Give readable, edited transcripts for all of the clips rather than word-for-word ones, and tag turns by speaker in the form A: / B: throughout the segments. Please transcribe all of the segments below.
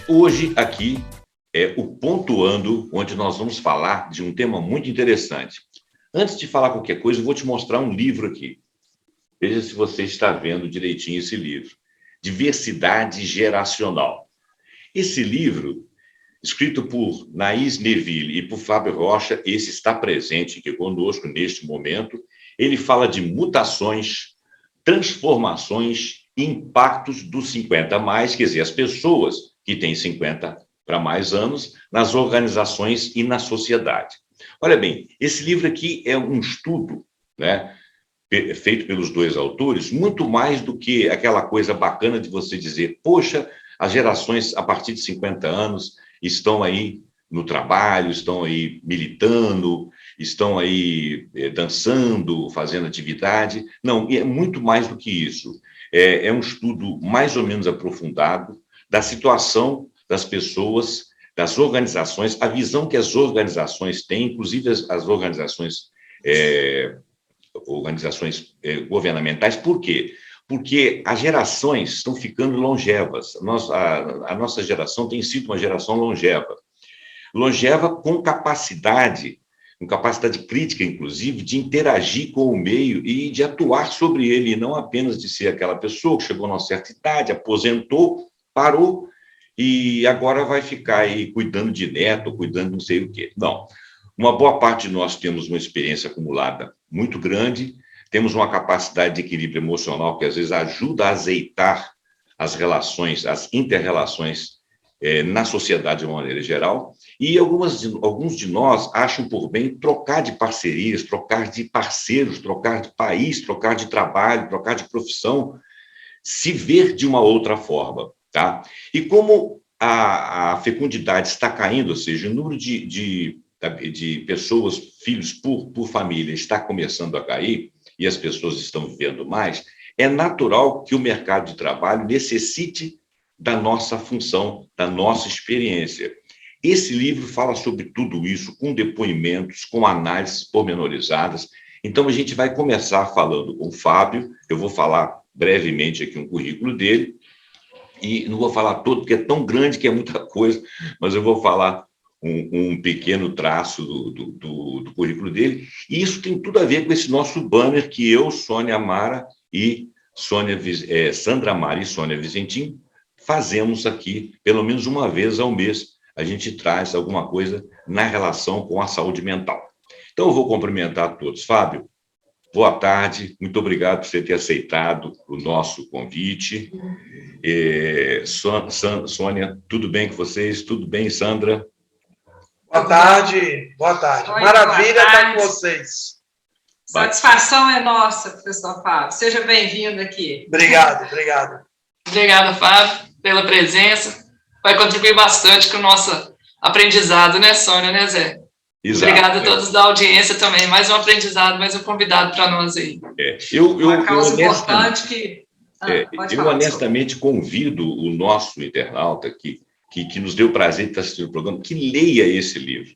A: Hoje, aqui, é o Pontuando, onde nós vamos falar de um tema muito interessante. Antes de falar qualquer coisa, eu vou te mostrar um livro aqui. Veja se você está vendo direitinho esse livro. Diversidade Geracional. Esse livro, escrito por Naís Neville e por Fábio Rocha, esse está presente aqui conosco neste momento. Ele fala de mutações, transformações e impactos dos 50 a mais, quer dizer, as pessoas que têm 50 para mais anos nas organizações e na sociedade. Olha bem, esse livro aqui é um estudo, né, feito pelos dois autores, muito mais do que aquela coisa bacana de você dizer, poxa, as gerações a partir de 50 anos estão aí no trabalho, estão aí militando, estão aí dançando, fazendo atividade. Não, é muito mais do que isso. É um estudo mais ou menos aprofundado da situação das pessoas, das organizações, a visão que as organizações têm, inclusive as organizações governamentais. Por quê? Porque as gerações estão ficando longevas. A nossa geração tem sido uma geração longeva. Longeva com capacidade crítica, inclusive, de interagir com o meio e de atuar sobre ele, e não apenas de ser aquela pessoa que chegou a uma certa idade, aposentou, parou, e agora vai ficar aí cuidando de neto, cuidando de não sei o quê. Não. Uma boa parte de nós temos uma experiência acumulada muito grande, temos uma capacidade de equilíbrio emocional que às vezes ajuda a azeitar as relações, as inter-relações na sociedade de uma maneira geral, e alguns de nós acham por bem trocar de parcerias, trocar de parceiros, trocar de país, trocar de trabalho, trocar de profissão, se ver de uma outra forma, tá? E como a fecundidade está caindo, ou seja, o número de pessoas, filhos por família está começando a cair, e as pessoas estão vivendo mais, é natural que o mercado de trabalho necessite da nossa função, da nossa experiência. Esse livro fala sobre tudo isso, com depoimentos, com análises pormenorizadas. Então, a gente vai começar falando com o Fábio, eu vou falar brevemente aqui um currículo dele, e não vou falar todo, porque é tão grande que é muita coisa, mas eu vou falar um pequeno traço do currículo dele, e isso tem tudo a ver com esse nosso banner que eu, Sônia Mara e Sandra Mara e Sônia Vicentim fazemos aqui, pelo menos uma vez ao mês, a gente traz alguma coisa na relação com a saúde mental. Então, eu vou cumprimentar todos. Fábio, boa tarde, muito obrigado por você ter aceitado o nosso convite. Sônia, tudo bem com vocês? Tudo bem, Sandra?
B: Boa tarde, boa tarde. Oi, maravilha estar com vocês.
C: Satisfação é nossa, professor Fábio. Seja bem-vindo aqui.
B: Obrigado.
D: Obrigado, Fábio, pela presença. Vai contribuir bastante com o nosso aprendizado, né, Sônia, né, Zé? Exato. Obrigado a todos da audiência também. Mais um aprendizado, mais um convidado para nós aí.
C: Uma causa importante que...
A: eu honestamente convido o nosso internauta que nos deu o prazer de estar assistindo o programa, que leia esse livro.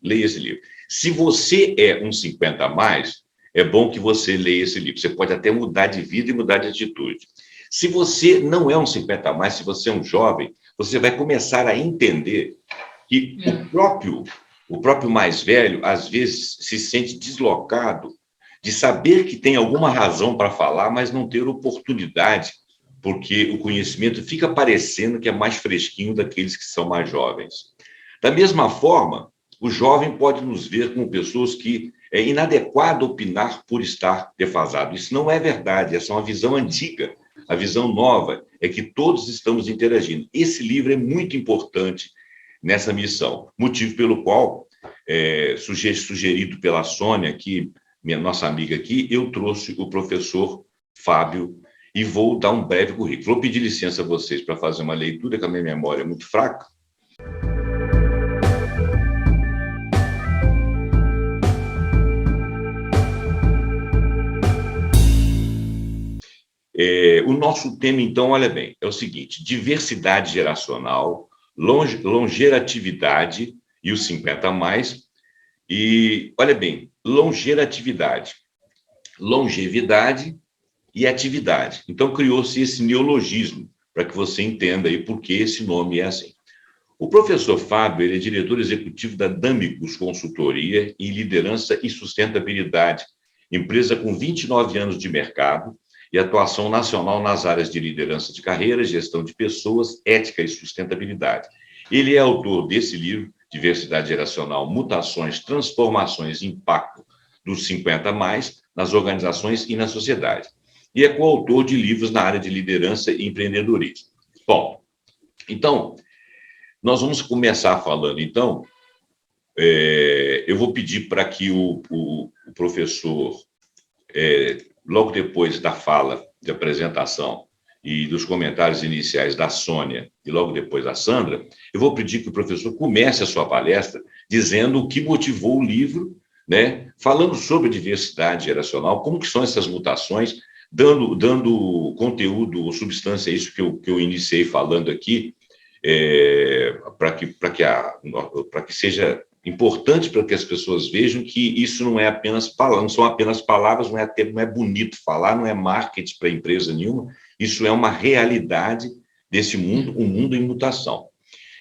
A: Se você é um 50 a mais, é bom que você leia esse livro. Você pode até mudar de vida e mudar de atitude. Se você não é um 50 a mais, se você é um jovem, você vai começar a entender que o próprio mais velho, às vezes, se sente deslocado de saber que tem alguma razão para falar, mas não ter oportunidade, porque o conhecimento fica parecendo que é mais fresquinho daqueles que são mais jovens. Da mesma forma, o jovem pode nos ver como pessoas que é inadequado opinar por estar defasado. Isso não é verdade, essa é uma visão antiga. A visão nova é que todos estamos interagindo. Esse livro é muito importante nessa missão, motivo pelo qual, sugerido pela Sônia, aqui, nossa amiga aqui, eu trouxe o professor Fábio e vou dar um breve currículo. Vou pedir licença a vocês para fazer uma leitura, que a minha memória é muito fraca. O nosso tema, então, olha bem, é o seguinte: diversidade geracional, longevidade e os 50 a mais. E, olha bem, longevidade e atividade. Então, criou-se esse neologismo, para que você entenda aí por que esse nome é assim. O professor Fábio, ele é diretor executivo da Damicus Consultoria em Liderança e Sustentabilidade, empresa com 29 anos de mercado e atuação nacional nas áreas de liderança de carreira, gestão de pessoas, ética e sustentabilidade. Ele é autor desse livro, Diversidade Geracional, Mutações, Transformações e Impacto dos 50 mais nas organizações e na sociedade. E é coautor de livros na área de liderança e empreendedorismo. Bom, então, nós vamos começar falando, então, eu vou pedir para que o professor, logo depois da fala de apresentação e dos comentários iniciais da Sônia e logo depois da Sandra, eu vou pedir que o professor comece a sua palestra dizendo o que motivou o livro, né, falando sobre diversidade geracional, como que são essas mutações, dando conteúdo ou substância a isso que eu iniciei falando aqui, para que seja importante para que as pessoas vejam que isso não é apenas palavras, não são apenas palavras, não é bonito falar, não é marketing para empresa nenhuma, isso é uma realidade desse mundo, um mundo em mutação.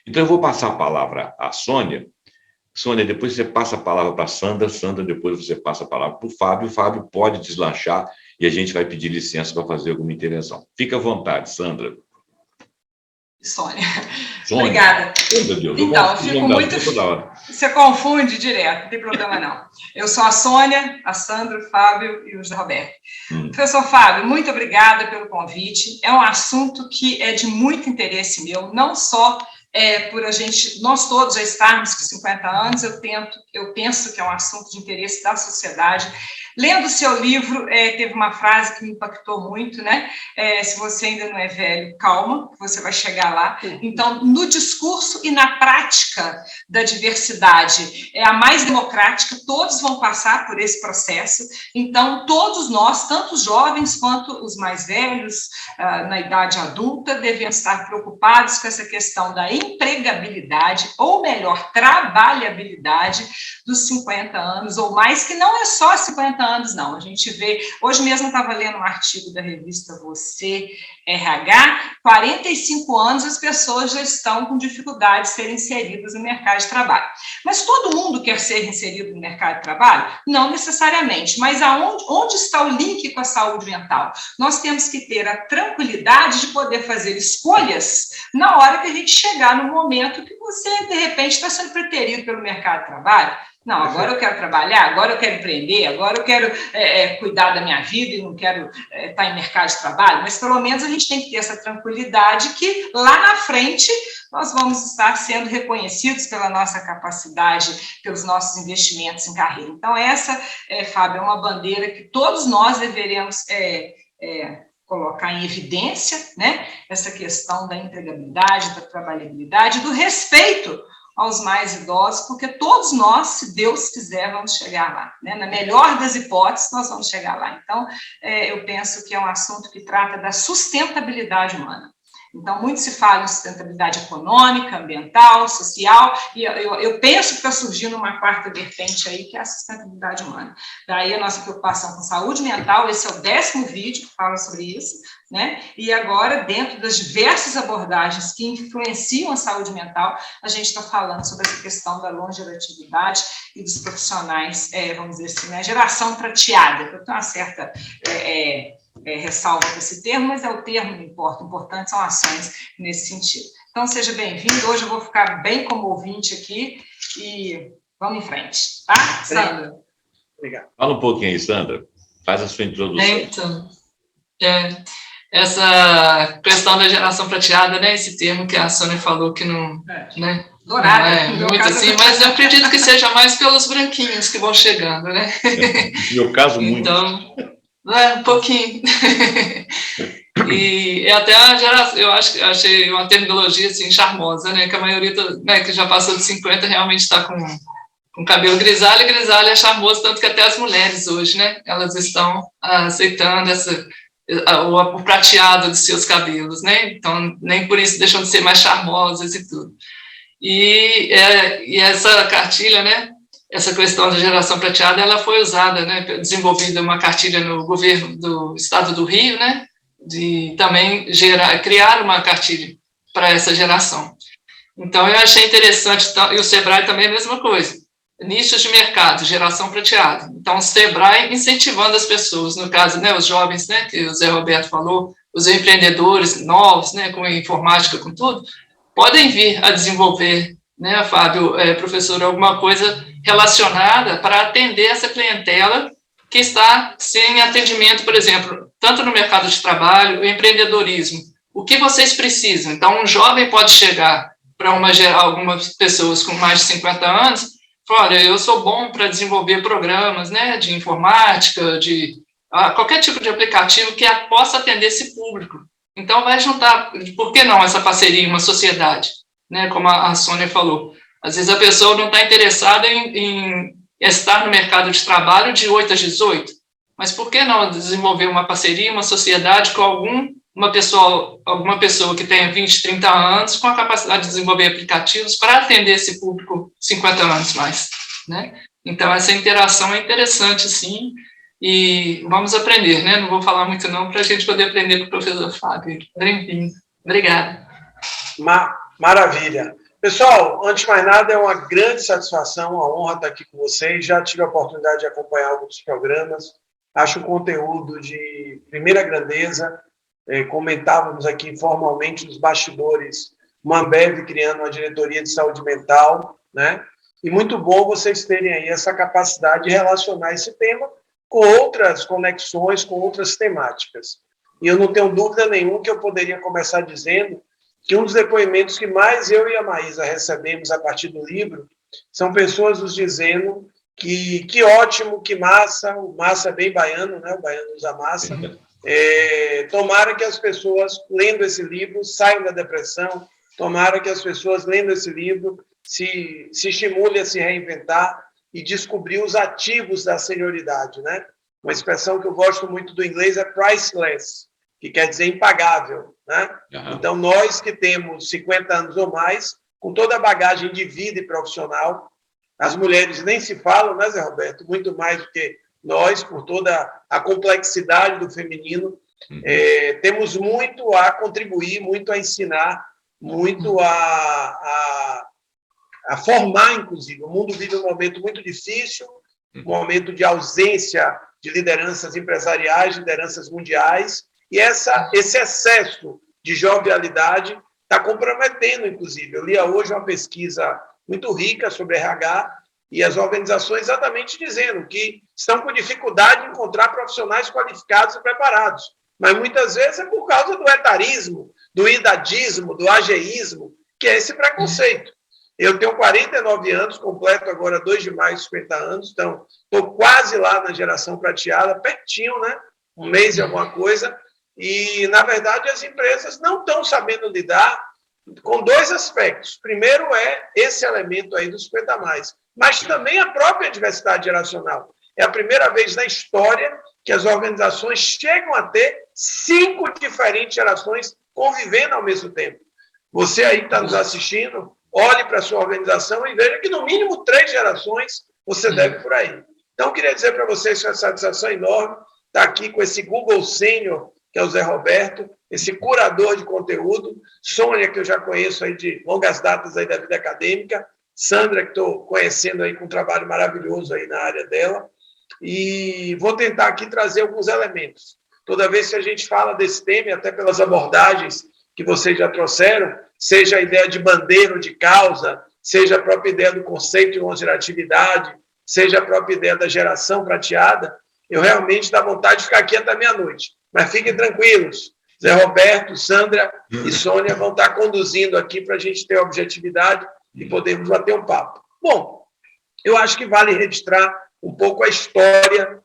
A: Então, eu vou passar a palavra à Sônia. Sônia, depois você passa a palavra para a Sandra, Sandra, depois você passa a palavra para o Fábio pode deslanchar e a gente vai pedir licença para fazer alguma intervenção. Fica à vontade, Sandra.
C: Sônia. Obrigada.
A: Oh, meu Deus,
C: então, eu fico muito... Você confunde direto, não tem problema não. Eu sou a Sônia, a Sandra, o Fábio e o José Roberto. Professor Fábio, muito obrigada pelo convite. É um assunto que é de muito interesse meu, não só por nós todos já estarmos com 50 anos, eu penso que é um assunto de interesse da sociedade. Lendo o seu livro, teve uma frase que me impactou muito, né? Se você ainda não é velho, calma, que você vai chegar lá. Então, no discurso e na prática da diversidade, é a mais democrática, todos vão passar por esse processo. Então, todos nós, tanto os jovens quanto os mais velhos, na idade adulta, devemos estar preocupados com essa questão da empregabilidade, ou melhor, trabalhabilidade dos 50 anos ou mais, que não é só 50 anos, não. A gente vê, hoje mesmo eu estava lendo um artigo da revista Você, RH, 45 anos as pessoas já estão com dificuldade de serem inseridas no mercado de trabalho. Mas todo mundo quer ser inserido no mercado de trabalho? Não necessariamente, mas onde está o link com a saúde mental? Nós temos que ter a tranquilidade de poder fazer escolhas na hora que a gente chegar no momento que você, de repente, está sendo preterido pelo mercado de trabalho. Não, agora eu quero trabalhar, agora eu quero empreender, agora eu quero cuidar da minha vida e não quero estar em mercado de trabalho, mas pelo menos a gente tem que ter essa tranquilidade que lá na frente nós vamos estar sendo reconhecidos pela nossa capacidade, pelos nossos investimentos em carreira. Então, essa, Fábio, é uma bandeira que todos nós deveremos colocar em evidência, né? Essa questão da empregabilidade, da trabalhabilidade, do respeito aos mais idosos, porque todos nós, se Deus quiser, vamos chegar lá, né? Na melhor das hipóteses, nós vamos chegar lá. Então, eu penso que é um assunto que trata da sustentabilidade humana. Então, muito se fala em sustentabilidade econômica, ambiental, social, e eu penso que está surgindo uma quarta vertente aí, que é a sustentabilidade humana. Daí a nossa preocupação com saúde mental, esse é o 10º vídeo que fala sobre isso, né? E agora, dentro das diversas abordagens que influenciam a saúde mental, a gente está falando sobre essa questão da longevidade e dos profissionais, vamos dizer assim, né? Geração prateada, que eu tenho uma certa... ressalva para esse termo, mas o termo não importa, o importante são ações nesse sentido. Então, seja bem-vindo, hoje eu vou ficar bem como ouvinte aqui e vamos em frente, tá, Sandra?
B: Obrigado.
A: Fala um pouquinho aí, Sandra, faz a sua introdução.
D: Então, essa questão da geração prateada, né, esse termo que a Sônia falou que não... né?
C: Dourada,
D: não muito assim, mas eu acredito que seja mais pelos branquinhos que vão chegando, né?
A: No meu caso, muito.
D: Então, um pouquinho. E até a geração, eu achei uma terminologia assim charmosa, né? Que a maioria, né, que já passou de 50 realmente está com cabelo grisalho, e grisalho é charmoso, tanto que até as mulheres hoje, né? Elas estão aceitando o prateado de seus cabelos, né? Então, nem por isso deixam de ser mais charmosas e tudo. E essa cartilha, né? Essa questão da geração prateada, ela foi usada, né, desenvolvida uma cartilha no governo do estado do Rio, né, de também criar uma cartilha para essa geração. Então, eu achei interessante, e o Sebrae também é a mesma coisa. Nichos de mercado, geração prateada. Então, o Sebrae incentivando as pessoas, no caso, né, os jovens, né, que o Zé Roberto falou, os empreendedores novos, né, com informática, com tudo, podem vir a desenvolver, né, Fábio, professor, alguma coisa relacionada para atender essa clientela que está sem atendimento, por exemplo, tanto no mercado de trabalho, o empreendedorismo. O que vocês precisam? Então, um jovem pode chegar para algumas pessoas com mais de 50 anos, e falar, olha, eu sou bom para desenvolver programas, né, de informática, de qualquer tipo de aplicativo que possa atender esse público. Então, vai juntar, por que não essa parceria em uma sociedade? Né, como a Sônia falou. Às vezes a pessoa não está interessada em estar no mercado de trabalho de 8 às 18, mas por que não desenvolver uma parceria, uma sociedade com alguma pessoa que tenha 20, 30 anos, com a capacidade de desenvolver aplicativos para atender esse público 50 anos mais, né? Então, essa interação é interessante, sim, e vamos aprender, né? Não vou falar muito não, para a gente poder aprender com o professor Fábio. Bem-vindo. Obrigada.
B: Maravilha. Pessoal, antes de mais nada, é uma grande satisfação, uma honra estar aqui com vocês. Já tive a oportunidade de acompanhar alguns programas. Acho o conteúdo de primeira grandeza. Comentávamos aqui informalmente nos bastidores, uma Ambev criando uma diretoria de saúde mental, né? E muito bom vocês terem aí essa capacidade de relacionar esse tema com outras conexões, com outras temáticas. E eu não tenho dúvida nenhuma que eu poderia começar dizendo que um dos depoimentos que mais eu e a Maísa recebemos a partir do livro são pessoas nos dizendo que ótimo, que massa, o massa é bem baiano, né? O baiano usa massa. Tomara que as pessoas, lendo esse livro, saiam da depressão, tomara que as pessoas, lendo esse livro, se estimulem a se reinventar e descobrir os ativos da senioridade, né? Uma expressão que eu gosto muito do inglês é priceless, que quer dizer impagável, né? Uhum. Então, nós que temos 50 anos ou mais, com toda a bagagem de vida e profissional, as mulheres nem se falam, né, Zé Roberto? Muito mais do que nós, por toda a complexidade do feminino, temos muito a contribuir, muito a ensinar, muito a formar, inclusive. O mundo vive um momento muito difícil, um momento de ausência de lideranças empresariais, lideranças mundiais, e esse excesso de jovialidade está comprometendo, inclusive. Eu li hoje uma pesquisa muito rica sobre RH e as organizações exatamente dizendo que estão com dificuldade de encontrar profissionais qualificados e preparados. Mas muitas vezes é por causa do etarismo, do idadismo, do ageísmo, que é esse preconceito. Eu tenho 49 anos, completo agora 2 de maio, 50 anos, então estou quase lá na geração prateada, pertinho, né? Um mês e alguma coisa. E, na verdade, as empresas não estão sabendo lidar com 2 aspectos. Primeiro é esse elemento aí dos 50 mais, mas também a própria diversidade geracional. É a primeira vez na história que as organizações chegam a ter 5 diferentes gerações convivendo ao mesmo tempo. Você aí que está nos assistindo, olhe para a sua organização e veja que, no mínimo, 3 gerações você deve por aí. Então, eu queria dizer para vocês que é uma satisfação enorme estar aqui com esse Google Sênior, que é o Zé Roberto, esse curador de conteúdo, Sônia, que eu já conheço aí de longas datas aí da vida acadêmica, Sandra, que estou conhecendo aí com um trabalho maravilhoso aí na área dela, e vou tentar aqui trazer alguns elementos. Toda vez que a gente fala desse tema, e até pelas abordagens que vocês já trouxeram, seja a ideia de bandeira ou de causa, seja a própria ideia do conceito de longevidade, seja a própria ideia da geração prateada, eu realmente dá vontade de ficar aqui até meia-noite. Mas fiquem tranquilos, Zé Roberto, Sandra e Sônia vão estar conduzindo aqui para a gente ter objetividade e podermos bater um papo. Bom, eu acho que vale registrar um pouco a história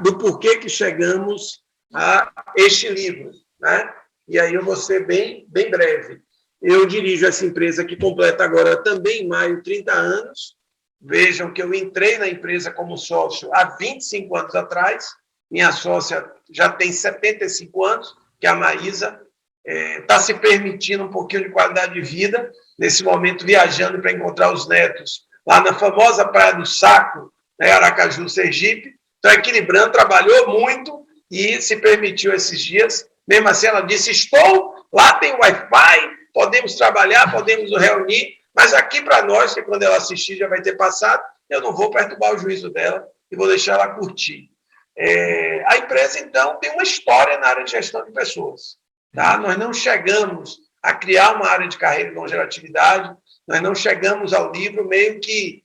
B: do porquê que chegamos a este livro, né? E aí eu vou ser bem breve. Eu dirijo essa empresa que completa agora também em maio 30 anos. Vejam que eu entrei na empresa como sócio há 25 anos atrás. Minha sócia já tem 75 anos, que é a Maísa. Está se permitindo um pouquinho de qualidade de vida, nesse momento viajando para encontrar os netos lá na famosa Praia do Saco, né, Aracaju, Sergipe. Então, equilibrando, trabalhou muito e se permitiu esses dias. Mesmo assim, ela disse, lá tem Wi-Fi, podemos trabalhar, podemos nos reunir, mas aqui para nós, que quando ela assistir já vai ter passado, eu não vou perturbar o juízo dela e vou deixar ela curtir. A empresa, então, tem uma história na área de gestão de pessoas. Tá? Nós não chegamos a criar uma área de carreira e longevidade, nós não chegamos ao livro meio que,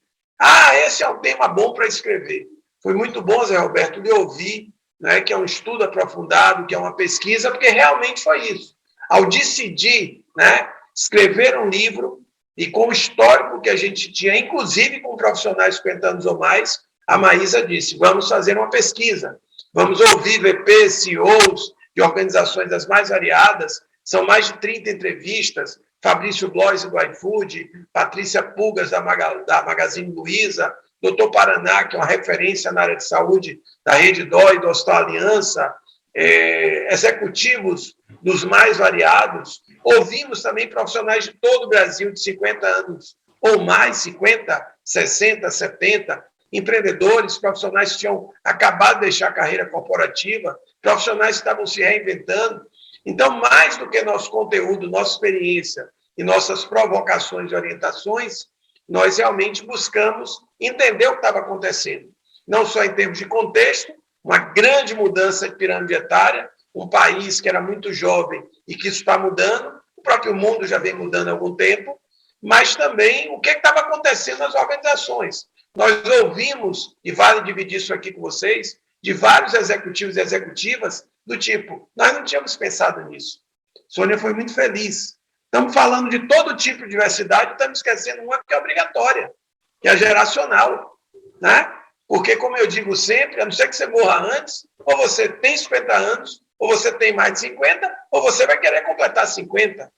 B: esse é um tema bom para escrever. Foi muito bom, Zé Roberto, lhe ouvir, né, que é um estudo aprofundado, que é uma pesquisa, porque realmente foi isso. Ao decidir, né, escrever um livro, e com o histórico que a gente tinha, inclusive com profissionais de 50 anos ou mais, a Maísa disse, vamos fazer uma pesquisa, vamos ouvir VPs, CEOs de organizações das mais variadas, são mais de 30 entrevistas, Fabrício Bloise do iFood, Patrícia Pulgas da Magazine Luiza, Dr. Paraná, que é uma referência na área de saúde da Rede Dó e do Hospital Aliança, executivos dos mais variados. Ouvimos também profissionais de todo o Brasil, de 50 anos ou mais, 50, 60, 70, empreendedores, profissionais que tinham acabado de deixar a carreira corporativa, profissionais que estavam se reinventando. Então, mais do que nosso conteúdo, nossa experiência e nossas provocações e orientações, nós realmente buscamos entender o que estava acontecendo. Não só em termos de contexto, uma grande mudança de pirâmide etária, um país que era muito jovem e que isso está mudando, o próprio mundo já vem mudando há algum tempo, mas também o que estava acontecendo nas organizações. Nós ouvimos, e vale dividir isso aqui com vocês, de vários executivos e executivas do tipo, nós não tínhamos pensado nisso. Sônia foi muito feliz. Estamos falando de todo tipo de diversidade, estamos esquecendo uma que é obrigatória, que é a geracional, né? Porque, como eu digo sempre, a não ser que você morra antes, ou você tem 50 anos, ou você tem mais de 50, ou você vai querer completar 50.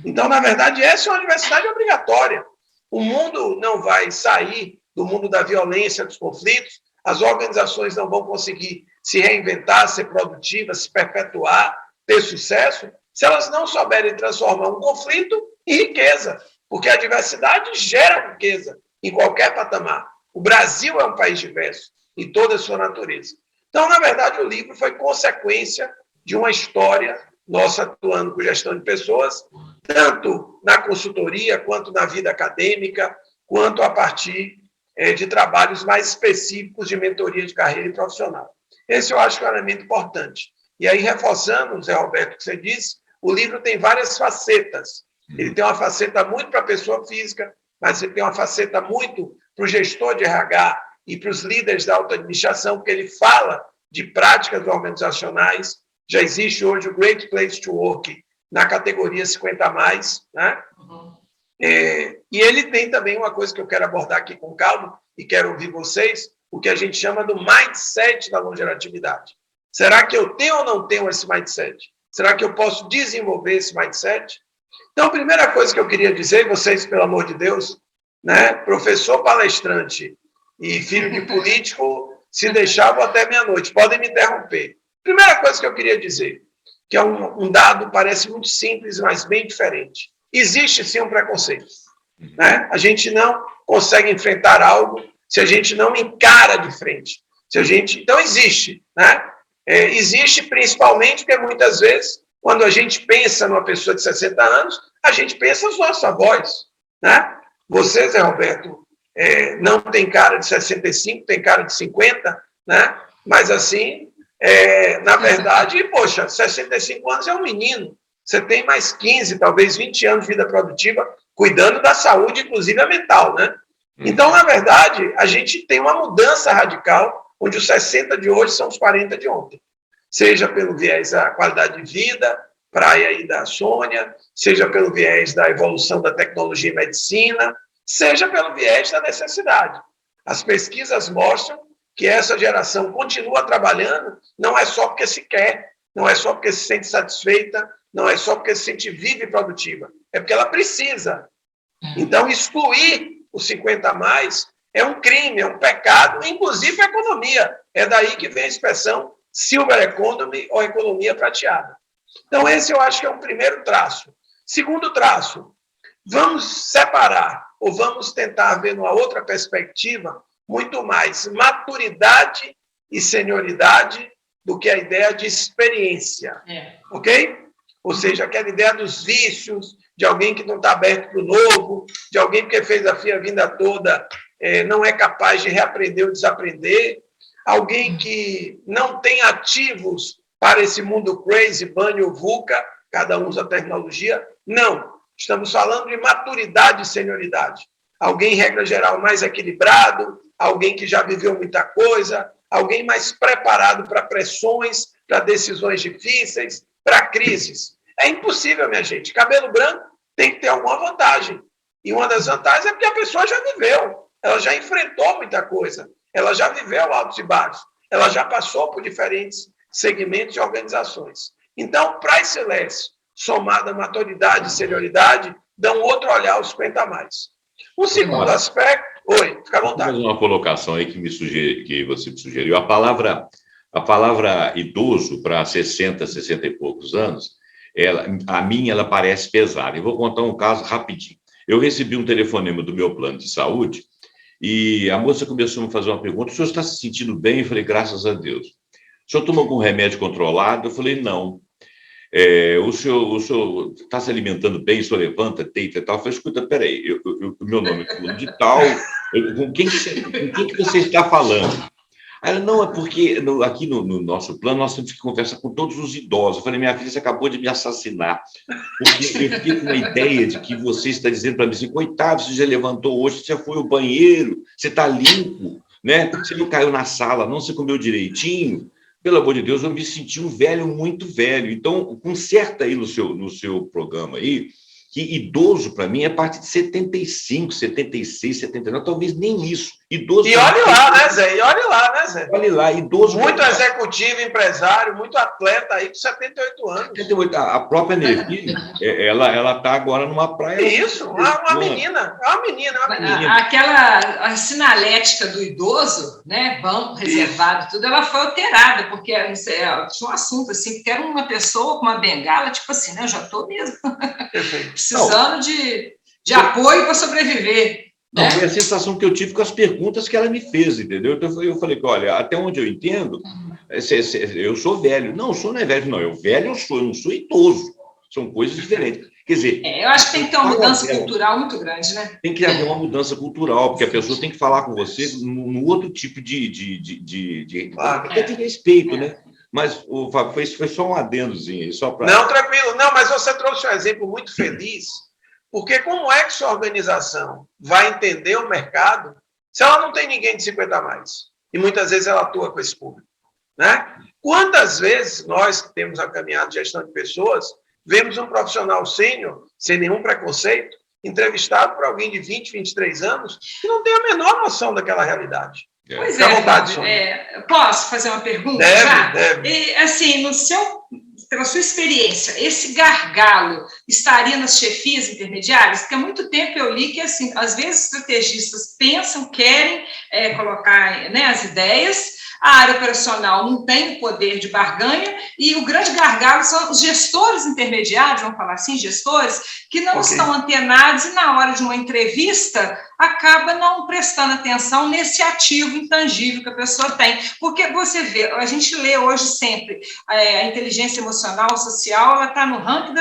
B: Então, na verdade, essa é uma diversidade obrigatória. O mundo não vai sair do mundo da violência, dos conflitos, as organizações não vão conseguir se reinventar, ser produtivas, se perpetuar, ter sucesso, se elas não souberem transformar um conflito em riqueza, porque a diversidade gera riqueza em qualquer patamar. O Brasil é um país diverso em toda a sua natureza. Então, na verdade, o livro foi consequência de uma história nossa atuando com gestão de pessoas, tanto na consultoria, quanto na vida acadêmica, quanto a partir de trabalhos mais específicos de mentoria de carreira e profissional. Esse eu acho que é um elemento importante. E aí, reforçando, Zé Roberto, o que você disse, o livro tem várias facetas. Ele tem uma faceta muito para a pessoa física, mas ele tem uma faceta muito para o gestor de RH e para os líderes da auto-administração, porque ele fala de práticas organizacionais. Já existe hoje o Great Place to Work na categoria 50+, né? E ele tem também uma coisa que eu quero abordar aqui com calma e quero ouvir vocês, o que a gente chama do mindset da longevidade. Será que eu tenho ou não tenho esse mindset? Será que eu posso desenvolver esse mindset? Então, a primeira coisa que eu queria dizer, vocês, pelo amor de Deus, né, professor palestrante e filho de político, se deixavam até meia-noite, podem me interromper. Primeira coisa que eu queria dizer, que é um dado, parece muito simples, mas bem diferente. Existe, sim, um preconceito. Né? A gente não consegue enfrentar algo se a gente não encara de frente. Então, existe. Né? Existe principalmente porque, muitas vezes, quando a gente pensa numa pessoa de 60 anos, a gente pensa nos nossos avós. Né? Você, Zé Roberto, não tem cara de 65, tem cara de 50, né? Mas, assim, na verdade, poxa, 65 anos é um menino. Você tem mais 15, talvez 20 anos de vida produtiva, cuidando da saúde, inclusive a mental, né? Então, na verdade, a gente tem uma mudança radical, onde os 60 de hoje são os 40 de ontem. Seja pelo viés da qualidade de vida, praia aí da Sônia, seja pelo viés da evolução da tecnologia e medicina, seja pelo viés da necessidade. As pesquisas mostram que essa geração continua trabalhando, não é só porque se quer, não é só porque se sente satisfeita, não é só porque se sente viva e produtiva, é porque ela precisa. Então, excluir os 50+ é um crime, é um pecado, inclusive a economia. É daí que vem a expressão silver economy ou economia prateada. Então, esse eu acho que é um primeiro traço. Segundo traço, vamos separar, ou vamos tentar ver numa outra perspectiva, muito mais maturidade e senioridade do que a ideia de experiência. Ok? Ou seja, aquela ideia dos vícios, de alguém que não está aberto para o novo, de alguém que fez a vida toda, não é capaz de reaprender ou desaprender, alguém que não tem ativos para esse mundo crazy, bunny ou VUCA, cada um usa a tecnologia. Não, estamos falando de maturidade e senioridade. Alguém, em regra geral, mais equilibrado, alguém que já viveu muita coisa, alguém mais preparado para pressões, para decisões difíceis, para crises. É impossível, minha gente. Cabelo branco tem que ter alguma vantagem. E uma das vantagens é porque a pessoa já viveu, ela já enfrentou muita coisa, ela já viveu altos e baixos, ela já passou por diferentes segmentos e organizações. Então, para esse Lécio, somada a maturidade e senioridade, dão outro olhar aos 50 a mais. Um segundo aspecto... Oi, fica à vontade.
A: Vou fazer uma colocação aí que você me sugeriu. A palavra idoso para 60 e poucos anos, a minha ela parece pesada. Eu vou contar um caso rapidinho. Eu recebi um telefonema do meu plano de saúde e a moça começou a me fazer uma pergunta: o senhor está se sentindo bem? Eu falei, graças a Deus. O senhor toma algum remédio controlado? Eu falei, não. O senhor está se alimentando bem, o senhor levanta, deita e tal. Eu falei, escuta, peraí, o meu nome é fulano de tal, com quem que você está falando? Aí ela, não, é porque aqui no nosso plano nós temos que conversar com todos os idosos. Eu falei, minha filha, você acabou de me assassinar, porque eu fiquei com a ideia de que você está dizendo para mim assim, coitado, você já levantou hoje, você já foi ao banheiro, você está limpo, né? Você não caiu na sala, não, você comeu direitinho. Pelo amor de Deus, eu me senti um velho, muito velho. Então, conserta aí no seu programa aí, que idoso, para mim, é a partir de 75, 76, 79, talvez nem isso. Idoso.
B: E olhe lá, né, Zé?
A: Olhe lá, idoso.
B: Muito executivo, empresário, muito atleta aí com 78 anos.
A: 78, a própria Neville, ela está agora numa praia.
B: Isso, uma menina. É uma menina.
C: Aquela sinalética do idoso, né, banco reservado, tudo, ela foi alterada, porque tinha um assunto assim, que era uma pessoa com uma bengala, tipo assim, né, eu já estou mesmo precisando de apoio para sobreviver.
A: Não, foi a sensação que eu tive com as perguntas que ela me fez, entendeu? Então eu falei que, olha, até onde eu entendo, eu sou velho. Não, o senhor não é velho, não. Eu não sou idoso. São coisas diferentes. Quer dizer...
C: eu acho que tem que ter uma mudança cultural muito grande, né?
A: Tem que haver uma mudança cultural, porque a pessoa tem que falar com você num outro tipo até de respeito, né? Mas, Fábio, foi só um adendozinho. Só pra...
B: Não, tranquilo. Não, mas você trouxe um exemplo muito feliz. Porque como é que sua organização vai entender o mercado se ela não tem ninguém de 50 a mais? E muitas vezes ela atua com esse público, né? Quantas vezes nós que temos a caminhada de gestão de pessoas vemos um profissional sênior, sem nenhum preconceito, entrevistado por alguém de 20, 23 anos que não tem a menor noção daquela realidade?
C: Pois posso fazer uma pergunta?
B: Deve.
C: E, assim, pela sua experiência, esse gargalo estaria nas chefias intermediárias? Porque há muito tempo eu li que, assim, às vezes, estrategistas pensam, querem colocar, né, as ideias, a área operacional não tem o poder de barganha, e o grande gargalo são os gestores intermediários, vamos falar assim, gestores, que não estão antenados e, na hora de uma entrevista, acaba não prestando atenção nesse ativo intangível que a pessoa tem. Porque você vê, a gente lê hoje sempre, a inteligência emocional, social, ela está no ranking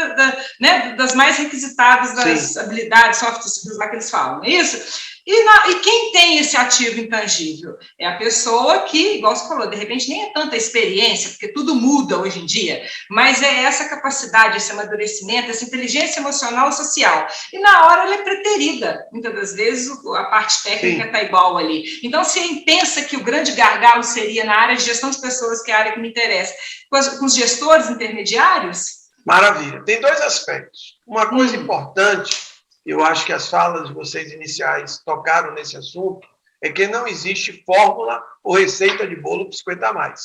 C: né, das mais requisitadas das habilidades, soft skills lá que eles falam, não é isso? E quem tem esse ativo intangível? É a pessoa que, igual você falou, de repente nem é tanta experiência, porque tudo muda hoje em dia, mas é essa capacidade, esse amadurecimento, essa inteligência emocional e social. E na hora ela é preterida. Muitas das vezes a parte técnica está igual ali. Então, se pensa que o grande gargalo seria na área de gestão de pessoas, que é a área que me interessa, com os gestores intermediários?
B: Maravilha. Tem dois aspectos. Uma coisa importante, eu acho que as falas de vocês iniciais tocaram nesse assunto, é que não existe fórmula ou receita de bolo para 50 a mais.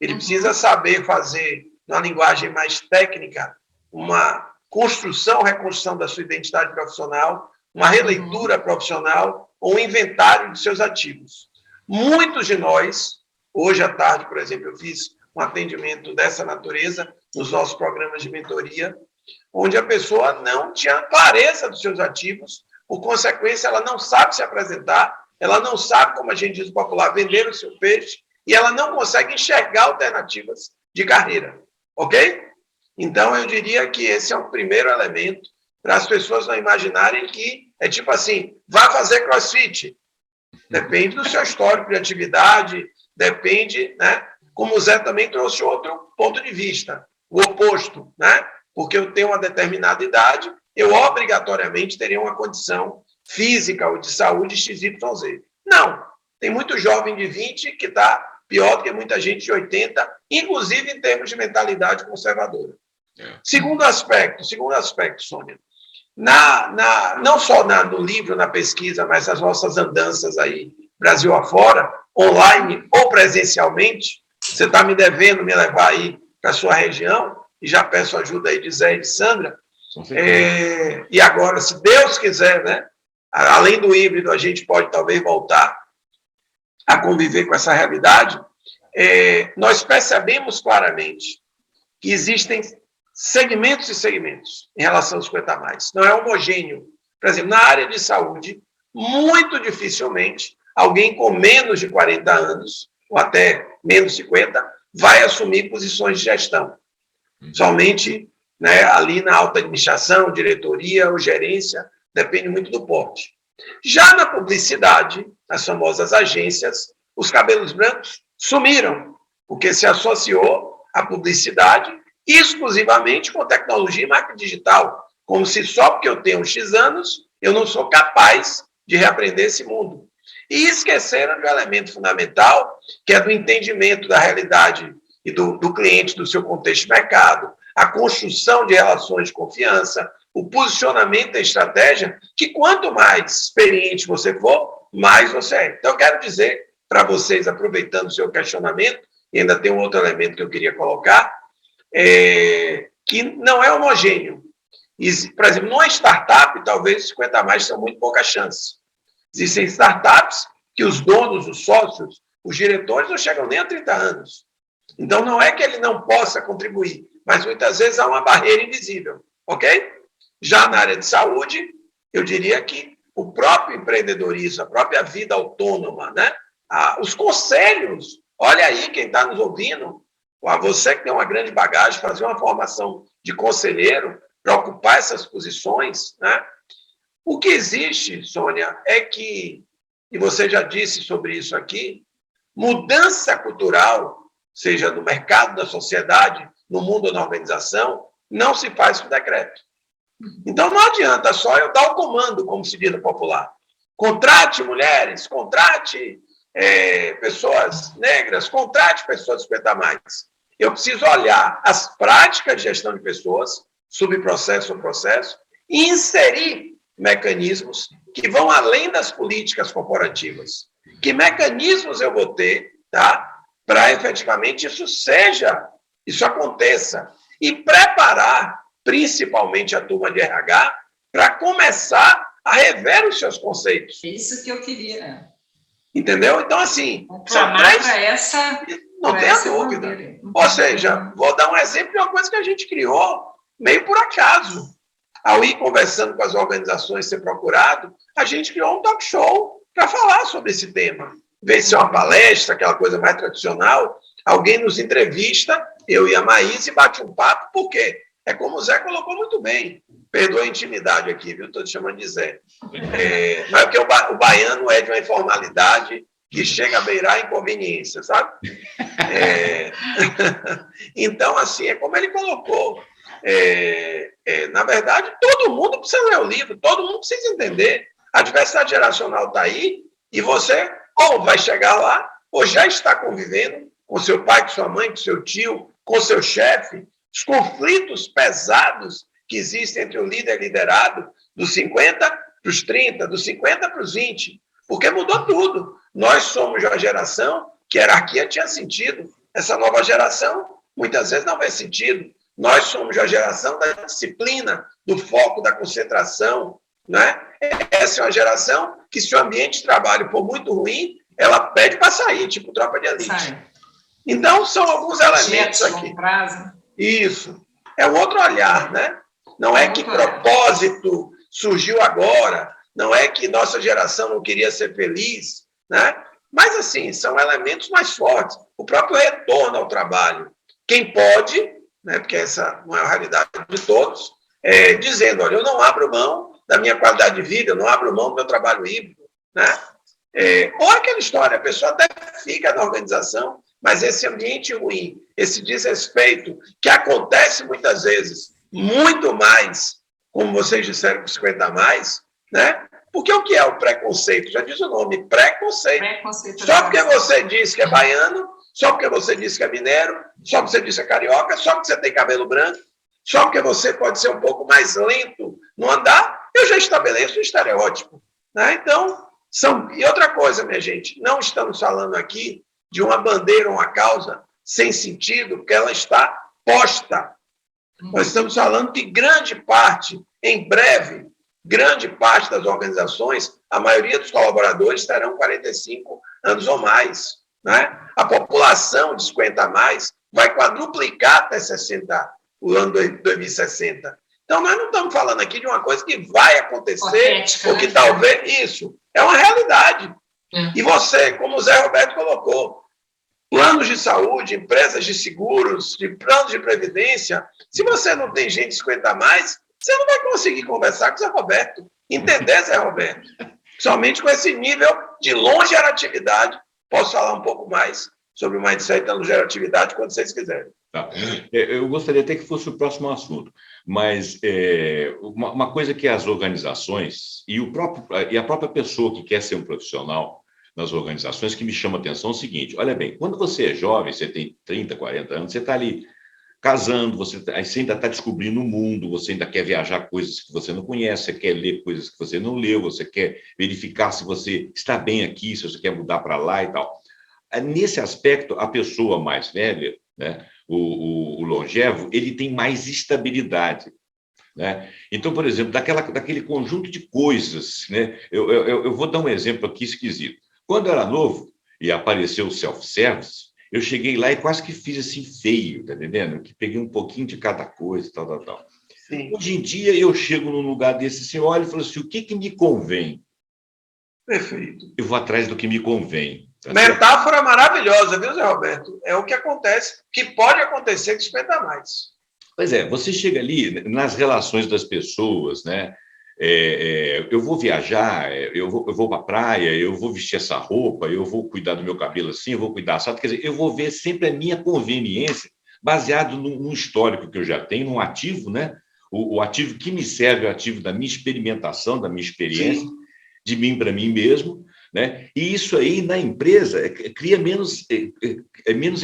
B: Ele precisa saber fazer, na linguagem mais técnica, uma construção, reconstrução da sua identidade profissional, uma releitura profissional ou um inventário de seus ativos. Muitos de nós, hoje à tarde, por exemplo, eu fiz um atendimento dessa natureza nos nossos programas de mentoria, onde a pessoa não tinha clareza dos seus ativos, por consequência, ela não sabe se apresentar, ela não sabe, como a gente diz no popular, vender o seu peixe, e ela não consegue enxergar alternativas de carreira, ok? Então, eu diria que esse é o primeiro elemento para as pessoas não imaginarem que é tipo assim, vá fazer crossfit. Depende do seu histórico de atividade, depende, né? Como o Zé também trouxe outro ponto de vista, o oposto, né? Porque eu tenho uma determinada idade, eu obrigatoriamente teria uma condição física ou de saúde XYZ. Não, tem muito jovem de 20 que está pior do que muita gente de 80, inclusive em termos de mentalidade conservadora. Segundo aspecto, Sônia, não só no livro, na pesquisa, mas nas nossas andanças aí, Brasil afora, online ou presencialmente, você está me devendo me levar aí para a sua região, e já peço ajuda aí de Zé e de Sandra. E agora, se Deus quiser, né, além do híbrido, a gente pode talvez voltar a conviver com essa realidade, nós percebemos claramente que existem segmentos e segmentos em relação aos 50+. Não é homogêneo. Por exemplo, na área de saúde, muito dificilmente alguém com menos de 40 anos, ou até menos de 50, vai assumir posições de gestão. Somente, né, ali na alta administração, diretoria ou gerência, depende muito do porte. Já na publicidade, as famosas agências, os cabelos brancos sumiram, porque se associou à publicidade exclusivamente com tecnologia e marketing digital, como se só porque eu tenho X anos, eu não sou capaz de reaprender esse mundo. E esqueceram do elemento fundamental, que é do entendimento da realidade e do cliente, do seu contexto de mercado, a construção de relações de confiança, o posicionamento da estratégia, que quanto mais experiente você for, mais você é. Então, eu quero dizer para vocês, aproveitando o seu questionamento, e ainda tem um outro elemento que eu queria colocar, que não é homogêneo. Por exemplo, numa startup, talvez 50+ são muito poucas chances. Existem startups que os donos, os sócios, os diretores não chegam nem a 30 anos. Então, não é que ele não possa contribuir, mas muitas vezes há uma barreira invisível, ok? Já na área de saúde, eu diria que o próprio empreendedorismo, a própria vida autônoma, né? Os conselhos, olha aí quem está nos ouvindo, você que tem uma grande bagagem, fazer uma formação de conselheiro para ocupar essas posições, né? O que existe, Sônia, é que, e você já disse sobre isso aqui, mudança cultural, seja no mercado, na sociedade, no mundo ou na organização, não se faz com decreto. Então, não adianta só eu dar o comando, como se diz no popular. Contrate mulheres, contrate pessoas negras, contrate pessoas 50+. Eu preciso olhar as práticas de gestão de pessoas, subprocesso ou processo, e inserir mecanismos que vão além das políticas corporativas. Que mecanismos eu vou ter, tá, para efetivamente isso aconteça. E preparar, principalmente a turma de RH, para começar a rever os seus conceitos.
C: Isso que eu queria.
B: Entendeu? Então, assim,
C: são três...
B: Não tenha dúvida. Ou seja, vou dar um exemplo de uma coisa que a gente criou meio por acaso. Ao ir conversando com as organizações, ser procurado, a gente criou um talk show para falar sobre esse tema. Em vez de ser uma palestra, aquela coisa mais tradicional, alguém nos entrevista, eu e a Maís, e bate um papo. Por quê? É como o Zé colocou muito bem. Perdoa a intimidade aqui, viu? Estou te chamando de Zé. Mas é porque o baiano é de uma informalidade que chega a beirar a inconveniência, sabe? Então, assim, é como ele colocou. Na verdade, todo mundo precisa ler o livro, todo mundo precisa entender. A diversidade geracional está aí e você ou vai chegar lá ou já está convivendo com seu pai, com sua mãe, com seu tio, com seu chefe, os conflitos pesados que existem entre o líder e liderado, dos 50 para os 30, dos 50 para os 20, porque mudou tudo. Nós somos uma geração que a hierarquia tinha sentido. Essa nova geração, muitas vezes, não vê sentido. Nós somos a geração da disciplina, do foco, da concentração. Né? Essa é uma geração que, se o ambiente de trabalho for muito ruim, ela pede para sair, tipo tropa de elite. Sai. Então, são alguns elementos aqui. Isso. É um outro olhar, né? Não é que propósito surgiu agora, não é que nossa geração não queria ser feliz, né? Mas, assim, são elementos mais fortes. O próprio retorno ao trabalho. Quem pode, né, porque essa não é a realidade de todos, dizendo, olha, eu não abro mão da minha qualidade de vida, eu não abro mão do meu trabalho híbrido, né? Ou aquela história, a pessoa até fica na organização, mas esse ambiente ruim, esse desrespeito, que acontece muitas vezes, muito mais, como vocês disseram, com 50 a mais, né? Porque o que é o preconceito? Já diz o nome, preconceito. Só porque você diz que é baiano, só porque você diz que é mineiro, só porque você diz que é carioca, só porque você tem cabelo branco, só porque você pode ser um pouco mais lento no andar, eu já estabeleço um estereótipo, né? Então, e outra coisa, minha gente, não estamos falando aqui de uma bandeira ou uma causa sem sentido, porque ela está posta. Nós estamos falando que grande parte, em breve, grande parte das organizações, a maioria dos colaboradores terão 45 anos ou mais, né? A população de 50 a mais vai quadruplicar até 60, o ano 2060. Então, nós não estamos falando aqui de uma coisa que vai acontecer, ou que talvez isso é uma realidade. E você, como o Zé Roberto colocou, planos de saúde, empresas de seguros, de planos de previdência, se você não tem gente de 50 a mais, você não vai conseguir conversar com o Zé Roberto, entender Zé Roberto. Somente com esse nível de longevidade, posso falar um pouco mais sobre o mindset da longevidade quando vocês quiserem.
A: Tá. Eu gostaria até que fosse o próximo assunto, mas uma coisa que as organizações e a própria pessoa que quer ser um profissional nas organizações que me chama a atenção é o seguinte, olha bem, quando você é jovem, você tem 30, 40 anos, você está ali casando, você ainda está descobrindo o mundo, você ainda quer viajar coisas que você não conhece, você quer ler coisas que você não leu, você quer verificar se você está bem aqui, se você quer mudar para lá e tal. Nesse aspecto, a pessoa mais velha, né, o longevo, ele tem mais estabilidade, né? Então, por exemplo, daquele conjunto de coisas, né? Eu vou dar um exemplo aqui esquisito. Quando eu era novo e apareceu o self-service, eu cheguei lá e quase que fiz assim feio, tá entendendo? Que peguei um pouquinho de cada coisa, tal. Sim. Hoje em dia, eu chego num lugar desse, assim, olha e falo assim, o que me convém?
B: Perfeito.
A: Eu vou atrás do que me convém.
B: Tá Metáfora certo? Maravilhosa, viu, Zé Roberto? É o que acontece, que pode acontecer que 50 mais.
A: Pois é, você chega ali nas relações das pessoas, né? Eu vou viajar, eu vou para a praia, eu vou vestir essa roupa, eu vou cuidar do meu cabelo assim, eu vou cuidar, sabe? Quer dizer, eu vou ver sempre a minha conveniência, baseado num histórico que eu já tenho, num ativo, né? O ativo que me serve é o ativo da minha experimentação, da minha experiência, sim, de mim para mim mesmo, né? E isso aí, na empresa, cria menos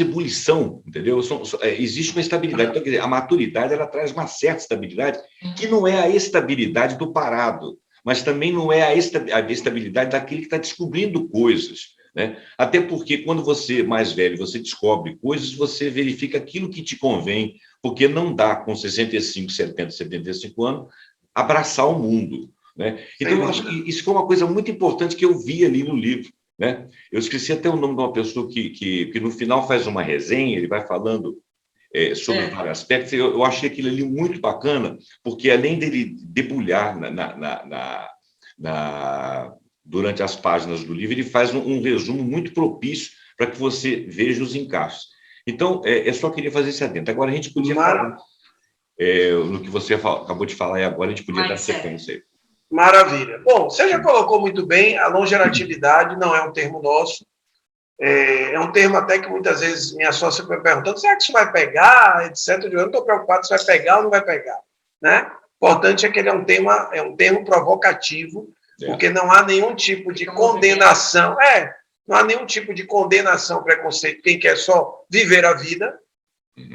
A: ebulição, entendeu? Existe uma estabilidade. Então, quer dizer, a maturidade, ela traz uma certa estabilidade, que não é a estabilidade do parado, mas também não é a estabilidade daquele que está descobrindo coisas, né? Até porque, quando você, mais velho, você descobre coisas, você verifica aquilo que te convém, porque não dá, com 65, 70, 75 anos, abraçar o mundo, né? Então, eu acho que isso foi uma coisa muito importante que eu vi ali no livro, né? Eu esqueci até o nome de uma pessoa que no final faz uma resenha, ele vai falando sobre vários aspectos. Eu achei aquilo ali muito bacana, porque além dele debulhar durante as páginas do livro, ele faz um resumo muito propício para que você veja os encaixes. Então, eu só queria fazer esse adendo. Agora, a gente podia falar no que você acabou de falar, e agora a gente podia dar sequência aí.
B: Maravilha. Bom, você já colocou muito bem, a longevidade não é um termo nosso, é um termo até que muitas vezes minha sócia me perguntando, será que isso vai pegar, etc. Eu não estou preocupado se vai pegar ou não vai pegar, né? O importante é que ele é um termo provocativo, porque não há nenhum tipo de condenação, não há nenhum tipo de condenação, preconceito, quem quer só viver a vida,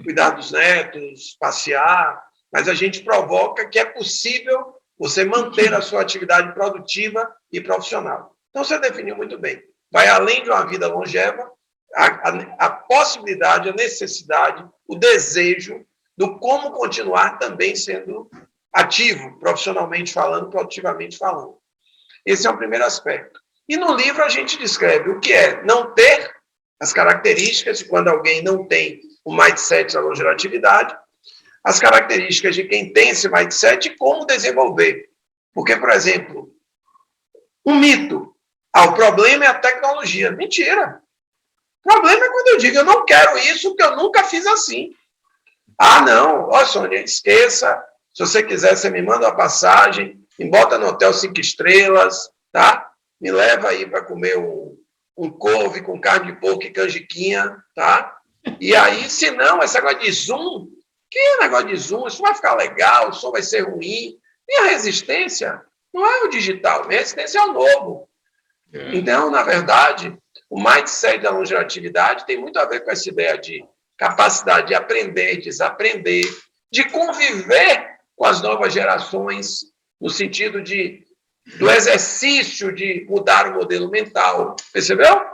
B: cuidar dos netos, passear, mas a gente provoca que é possível você manter a sua atividade produtiva e profissional. Então, você definiu muito bem. Vai além de uma vida longeva, a possibilidade, a necessidade, o desejo do como continuar também sendo ativo, profissionalmente falando, produtivamente falando. Esse é o primeiro aspecto. E no livro a gente descreve o que é não ter as características de quando alguém não tem o mindset da longevidade, as características de quem tem esse mindset e como desenvolver. Porque, por exemplo, um mito. O problema é a tecnologia. Mentira. O problema é quando eu digo, eu não quero isso, porque eu nunca fiz assim. Não. Sônia, esqueça. Se você quiser, você me manda uma passagem, me bota no hotel 5 estrelas, tá? Me leva aí para comer um couve com carne de porco e canjiquinha, tá? E aí, se não, esse negócio de Zoom, que negócio de Zoom? Isso vai ficar legal, o som vai ser ruim. Minha resistência não é o digital, minha resistência é o novo. Então, na verdade, o mindset da longevidade tem muito a ver com essa ideia de capacidade de aprender, desaprender, de conviver com as novas gerações, no sentido do exercício de mudar o modelo mental. Percebeu?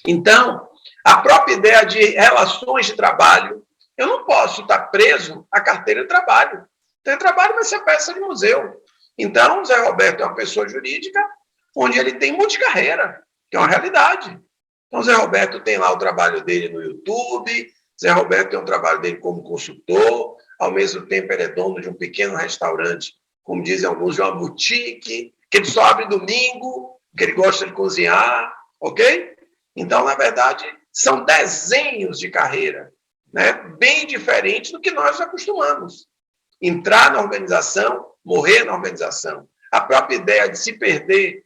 B: Então, a própria ideia de relações de trabalho, eu não posso estar preso à carteira de trabalho. Então, trabalho vai ser peça de museu. Então, o Zé Roberto é uma pessoa jurídica onde ele tem multicarreira, que é uma realidade. Então, o Zé Roberto tem lá o trabalho dele no YouTube, Zé Roberto tem o trabalho dele como consultor, ao mesmo tempo ele é dono de um pequeno restaurante, como dizem alguns, de uma boutique, que ele só abre domingo, que ele gosta de cozinhar, ok? Então, na verdade, são desenhos de carreira, né, bem diferentes do que nós acostumamos. Entrar na organização, morrer na organização. A própria ideia de se perder,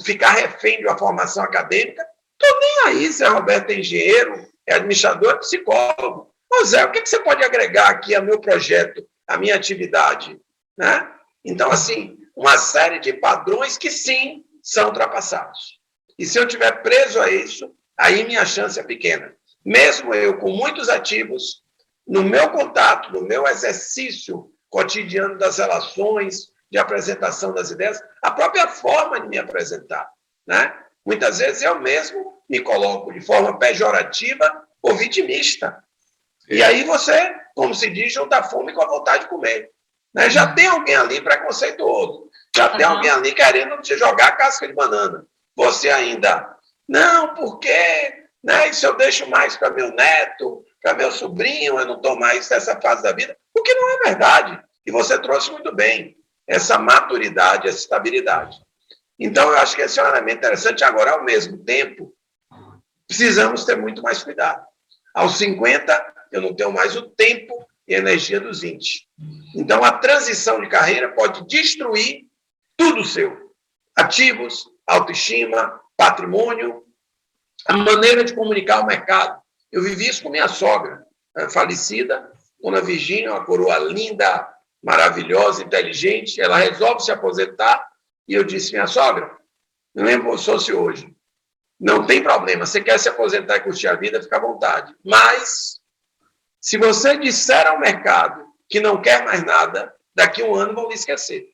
B: ficar refém de uma formação acadêmica, estou nem aí, Zé Roberto é engenheiro, é administrador, é psicólogo. Mas, Zé, o que você pode agregar aqui ao meu projeto, à minha atividade? Né? Então, assim, uma série de padrões que, sim, são ultrapassados. E se eu estiver preso a isso, aí minha chance é pequena. Mesmo eu com muitos ativos, no meu contato, no meu exercício cotidiano das relações, de apresentação das ideias, a própria forma de me apresentar. Né? Muitas vezes eu mesmo me coloco de forma pejorativa ou vitimista. E aí você, como se diz, junta a fome com a vontade de comer. Né? Já tem alguém ali preconceituoso. Já tem alguém ali querendo te jogar a casca de banana. Você ainda, não, porque, né, isso eu deixo mais para meu neto, para meu sobrinho, eu não estou mais nessa fase da vida. O que não é verdade. E você trouxe muito bem essa maturidade, essa estabilidade. Então, eu acho que esse é um elemento interessante. Agora, ao mesmo tempo, precisamos ter muito mais cuidado. Aos 50, eu não tenho mais o tempo e a energia dos 20. Então, a transição de carreira pode destruir tudo seu. Ativos, autoestima, patrimônio, a maneira de comunicar o mercado. Eu vivi isso com minha sogra, falecida, Dona Virgínia, uma coroa linda, maravilhosa, inteligente. Ela resolve se aposentar e eu disse, minha sogra, não lembro se fosse hoje, não tem problema, você quer se aposentar e curtir a vida, fica à vontade. Mas, se você disser ao mercado que não quer mais nada, daqui a um ano vão lhe esquecer.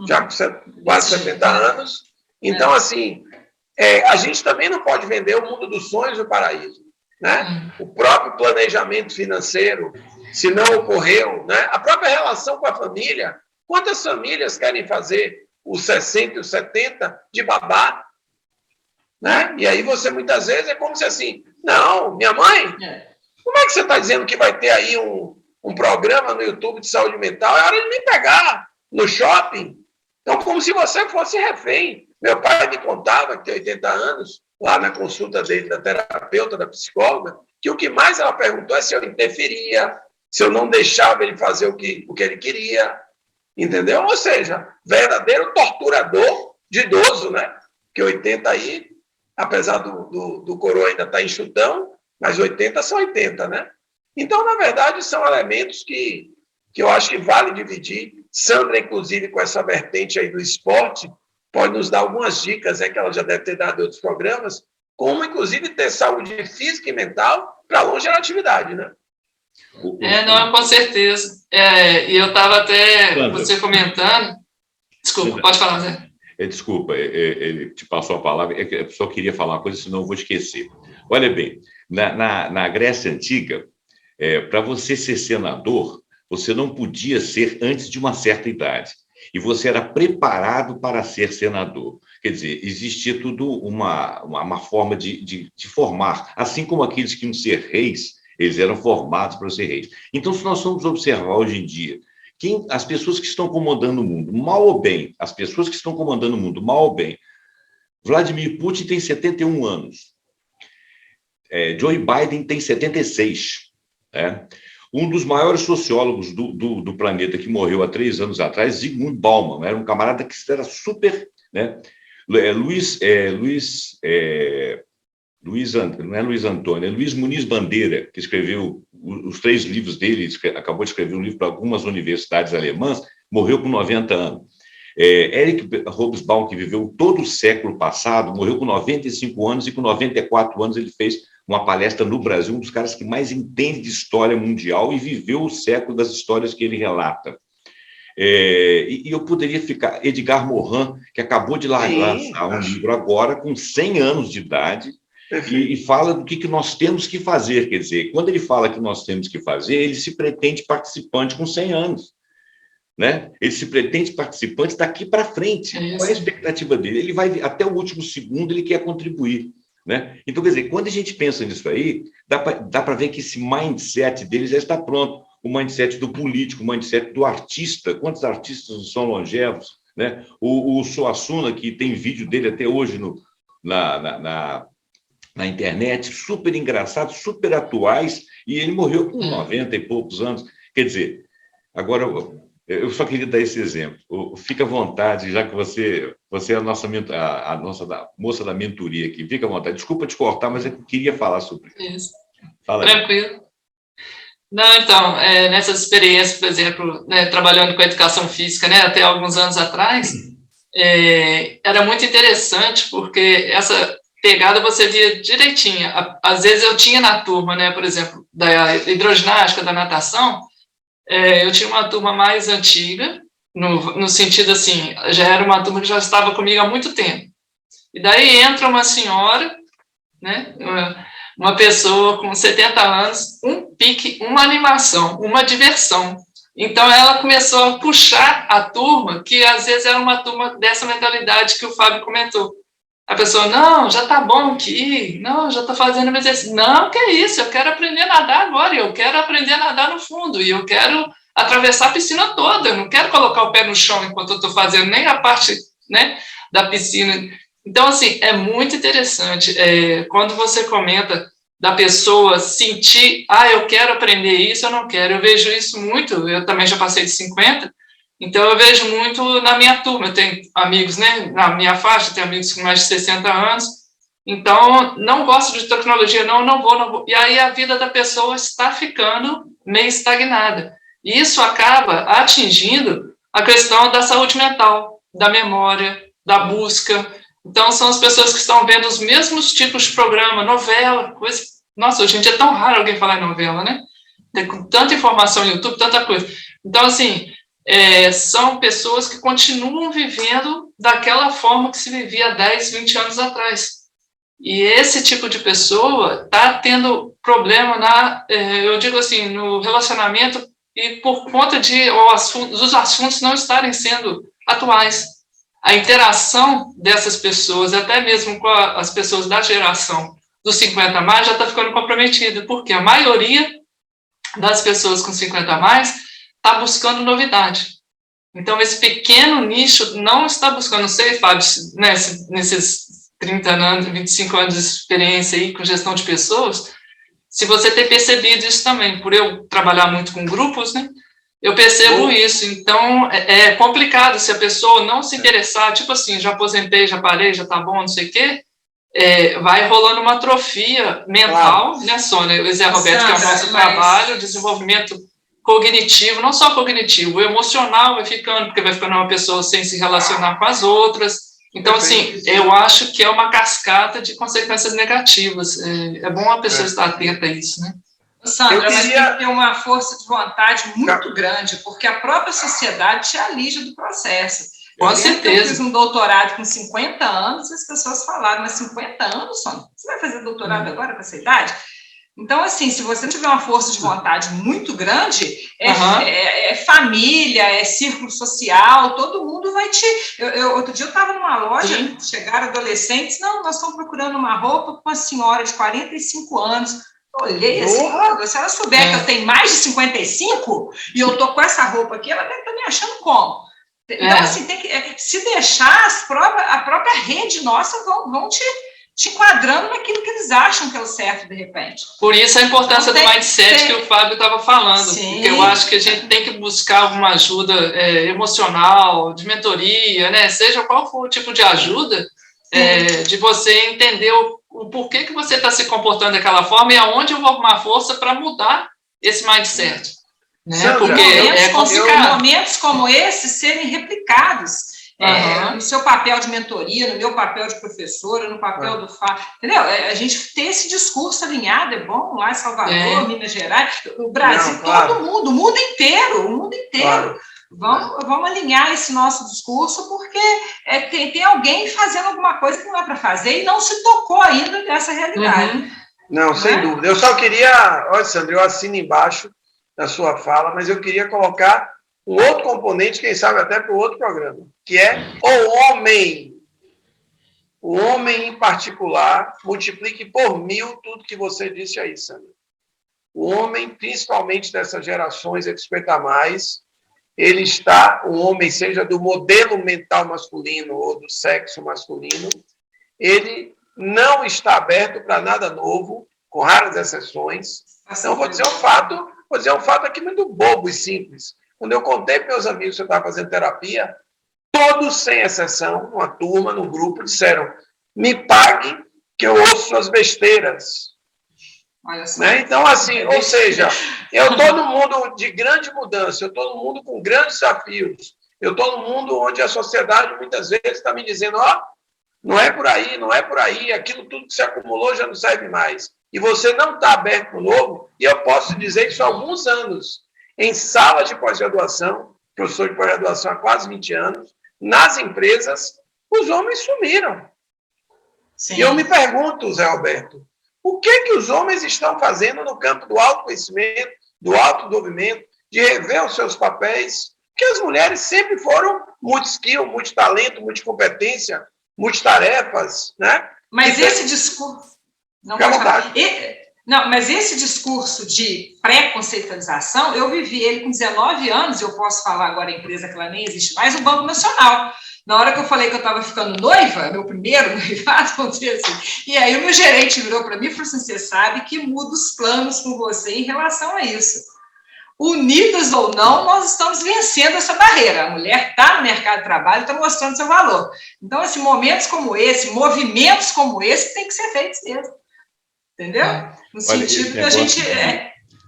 B: Já com quase 70 anos. Então, assim, a gente também não pode vender o mundo dos sonhos do paraíso. Né? O próprio planejamento financeiro, se não ocorreu, né? A própria relação com a família, quantas famílias querem fazer os 60 e os 70 de babá? Né? E aí você, muitas vezes, é como se assim, não, minha mãe, como é que você está dizendo que vai ter aí um programa no YouTube de saúde mental? É hora de me pegar no shopping. Então, como se você fosse refém. Meu pai me contava, que tem 80 anos, lá na consulta dele, da terapeuta, da psicóloga, que o que mais ela perguntou é se eu interferia, se eu não deixava ele fazer o que ele queria, entendeu? Ou seja, verdadeiro torturador de idoso, né? Porque 80 aí, apesar do coroa ainda estar enxutão, mas 80 são 80, né? Então, na verdade, são elementos que eu acho que vale dividir. Sandra, inclusive, com essa vertente aí do esporte, pode nos dar algumas dicas, que ela já deve ter dado em outros programas, como, inclusive, ter saúde física e mental para longe da atividade, né?
D: Não, com certeza. E eu estava até, você comentando... Desculpa, pode falar, Zé.
A: Desculpa, ele te passou a palavra, eu só queria falar uma coisa, senão eu vou esquecer. Olha bem, na Grécia Antiga, para você ser senador, você não podia ser antes de uma certa idade. E você era preparado para ser senador. Quer dizer, existia tudo uma forma de formar. Assim como aqueles que iam ser reis, eles eram formados para ser reis. Então, se nós formos observar hoje em dia, as pessoas que estão comandando o mundo, mal ou bem, as pessoas que estão comandando o mundo, mal ou bem, Vladimir Putin tem 71 anos. Joe Biden tem 76. Né? Um dos maiores sociólogos do planeta, que morreu há 3 anos atrás, Zygmunt Bauman, era um camarada que era super... Né? Luiz Antônio, é Luiz Muniz Bandeira, que escreveu os 3 livros dele, acabou de escrever um livro para algumas universidades alemãs, morreu com 90 anos. Eric Hobsbawm, que viveu todo o século passado, morreu com 95 anos, e com 94 anos ele fez uma palestra no Brasil, um dos caras que mais entende de história mundial e viveu o século das histórias que ele relata. E eu poderia ficar... Edgar Morin, que acabou de lançar um livro agora, com 100 anos de idade, e fala do que nós temos que fazer. Quer dizer, quando ele fala que nós temos que fazer, ele se pretende participante com 100 anos. Né? Ele se pretende participante daqui para frente. Qual é a expectativa dele? Ele vai, até o último segundo, ele quer contribuir. Né? Então, quer dizer, quando a gente pensa nisso aí, dá para ver que esse mindset dele já está pronto. O mindset do político, o mindset do artista. Quantos artistas são longevos? Né? O Suassuna, que tem vídeo dele até hoje na internet, super engraçado, super atuais, e ele morreu com 90 e poucos anos. Quer dizer, agora, eu só queria dar esse exemplo. Fica à vontade, já que você é a nossa moça da mentoria aqui, fica à vontade. Desculpa te cortar, mas eu queria falar sobre isso. Fala.
D: Tranquilo. Não, então, nessas experiências, por exemplo, né, trabalhando com a educação física, né, até alguns anos atrás, era muito interessante, porque essa pegada você via direitinho. Às vezes eu tinha na turma, né, por exemplo, da hidroginástica, da natação, eu tinha uma turma mais antiga, no sentido assim, já era uma turma que já estava comigo há muito tempo. E daí entra uma senhora, né, uma pessoa com 70 anos, um pique, uma animação, uma diversão. Então, ela começou a puxar a turma, que às vezes era uma turma dessa mentalidade que o Fábio comentou. A pessoa, não, já tá bom aqui, não, já tô fazendo meu exercício. Não, que isso, eu quero aprender a nadar agora, eu quero aprender a nadar no fundo, e eu quero atravessar a piscina toda, eu não quero colocar o pé no chão enquanto eu estou fazendo nem a parte, né, da piscina. Então, assim, é muito interessante. Quando você comenta da pessoa sentir, eu quero aprender isso, eu não quero. Eu vejo isso muito, eu também já passei de 50, então eu vejo muito na minha turma. Eu tenho amigos, né, na minha faixa, tenho amigos com mais de 60 anos, então não gosto de tecnologia, não vou. E aí a vida da pessoa está ficando meio estagnada. E isso acaba atingindo a questão da saúde mental, da memória, da busca. Então, são as pessoas que estão vendo os mesmos tipos de programa, novela, coisa... Nossa, hoje em dia é tão raro alguém falar em novela, né? Tem tanta informação no YouTube, tanta coisa. Então, assim, são pessoas que continuam vivendo daquela forma que se vivia 10, 20 anos atrás. E esse tipo de pessoa está tendo problema eu digo assim, no relacionamento, e por conta dos assuntos não estarem sendo atuais. A interação dessas pessoas, até mesmo com as pessoas da geração dos 50 a mais, já está ficando comprometida, porque a maioria das pessoas com 50 a mais está buscando novidade. Então, esse pequeno nicho não está buscando, não sei, Fábio, né, nesses 30 anos, 25 anos de experiência aí com gestão de pessoas, se você ter percebido isso também, por eu trabalhar muito com grupos, né, eu percebo isso. Então, é complicado se a pessoa não se interessar, tipo assim, já aposentei, já parei, já tá bom, não sei o quê, vai rolando uma atrofia mental, claro, né, Sônia? O Zé Roberto, que é o nosso trabalho, desenvolvimento cognitivo, não só cognitivo, o emocional vai ficando, porque vai ficando uma pessoa sem se relacionar com as outras. Então, assim, eu acho que é uma cascata de consequências negativas. É bom a pessoa estar atenta a isso, né?
C: Sandra, mas tem que ter uma força de vontade muito grande, porque a própria sociedade te alija do processo.
D: Com certeza.
C: Eu fiz um doutorado com 50 anos, as pessoas falaram, mas 50 anos, Sandra? Você vai fazer doutorado agora com essa idade? Então, assim, se você não tiver uma força de vontade muito grande, é família, é círculo social, todo mundo vai te... Outro dia eu estava numa loja, chegaram adolescentes, não, nós estamos procurando uma roupa com uma senhora de 45 anos. Olhei assim, se ela souber que eu tenho mais de 55 e eu tô com essa roupa aqui, ela deve estar me achando como? Então, assim, tem que, se deixar, a própria rede nossa vão te te enquadrando naquilo que eles acham que é o certo, de repente.
D: Por isso a importância do mindset que o Fábio estava falando, porque eu acho que a gente tem que buscar alguma ajuda emocional, de mentoria, né? Seja qual for o tipo de ajuda, de você entender o porquê que você está se comportando daquela forma e aonde eu vou arrumar força para mudar esse mindset. Né?
C: Sandra, porque momentos como esse serem replicados. No seu papel de mentoria, no meu papel de professora, no papel do Fábio, entendeu? A gente ter esse discurso alinhado é bom, lá em Salvador, Minas Gerais, o Brasil, todo mundo, o mundo inteiro. Claro. Vamos alinhar esse nosso discurso, porque tem alguém fazendo alguma coisa que não é para fazer e não se tocou ainda dessa realidade.
B: Não, sem dúvida. Eu só queria, olha, Sandra, eu assino embaixo da sua fala, mas eu queria colocar um outro componente, quem sabe até para o outro programa, que é o homem. O homem, em particular, multiplique por 1000 tudo que você disse aí, Sandra. O homem, principalmente dessas gerações XP+, o homem, seja do modelo mental masculino ou do sexo masculino, ele não está aberto para nada novo, com raras exceções. Então, vou dizer um fato aqui muito bobo e simples. Quando eu contei para meus amigos que eu estava fazendo terapia, todos, sem exceção, uma turma, num grupo, disseram: me pague que eu ouço suas besteiras. Né? Então, assim, ou seja, eu estou num mundo de grande mudança, eu estou num mundo com grandes desafios, eu estou num mundo onde a sociedade muitas vezes está me dizendo: não é por aí, aquilo tudo que se acumulou já não serve mais. E você não está aberto para o novo, e eu posso dizer isso há alguns anos. Em salas de pós-graduação, professor de pós-graduação há quase 20 anos, nas empresas, os homens sumiram. Sim. E eu me pergunto, Zé Alberto, o que os homens estão fazendo no campo do autoconhecimento, do autodesenvolvimento, de rever os seus papéis? Porque as mulheres sempre foram multi-skill, multi-talento, multi-competência, multitarefas, né?
C: Mas esse discurso... Não, pode falar. Não, mas esse discurso de pré-conceitualização, eu vivi ele com 19 anos, eu posso falar agora a empresa que ela nem existe mais, o Banco Nacional. Na hora que eu falei que eu estava ficando noiva, meu primeiro noivado, vamos dizer assim, e aí o meu gerente virou para mim e falou assim: você sabe que muda os planos com você em relação a isso. Unidas ou não, nós estamos vencendo essa barreira. A mulher está no mercado de trabalho, está mostrando seu valor. Então, assim, momentos como esse, movimentos como esse, tem que ser feitos mesmo. Entendeu? No sentido que a gente...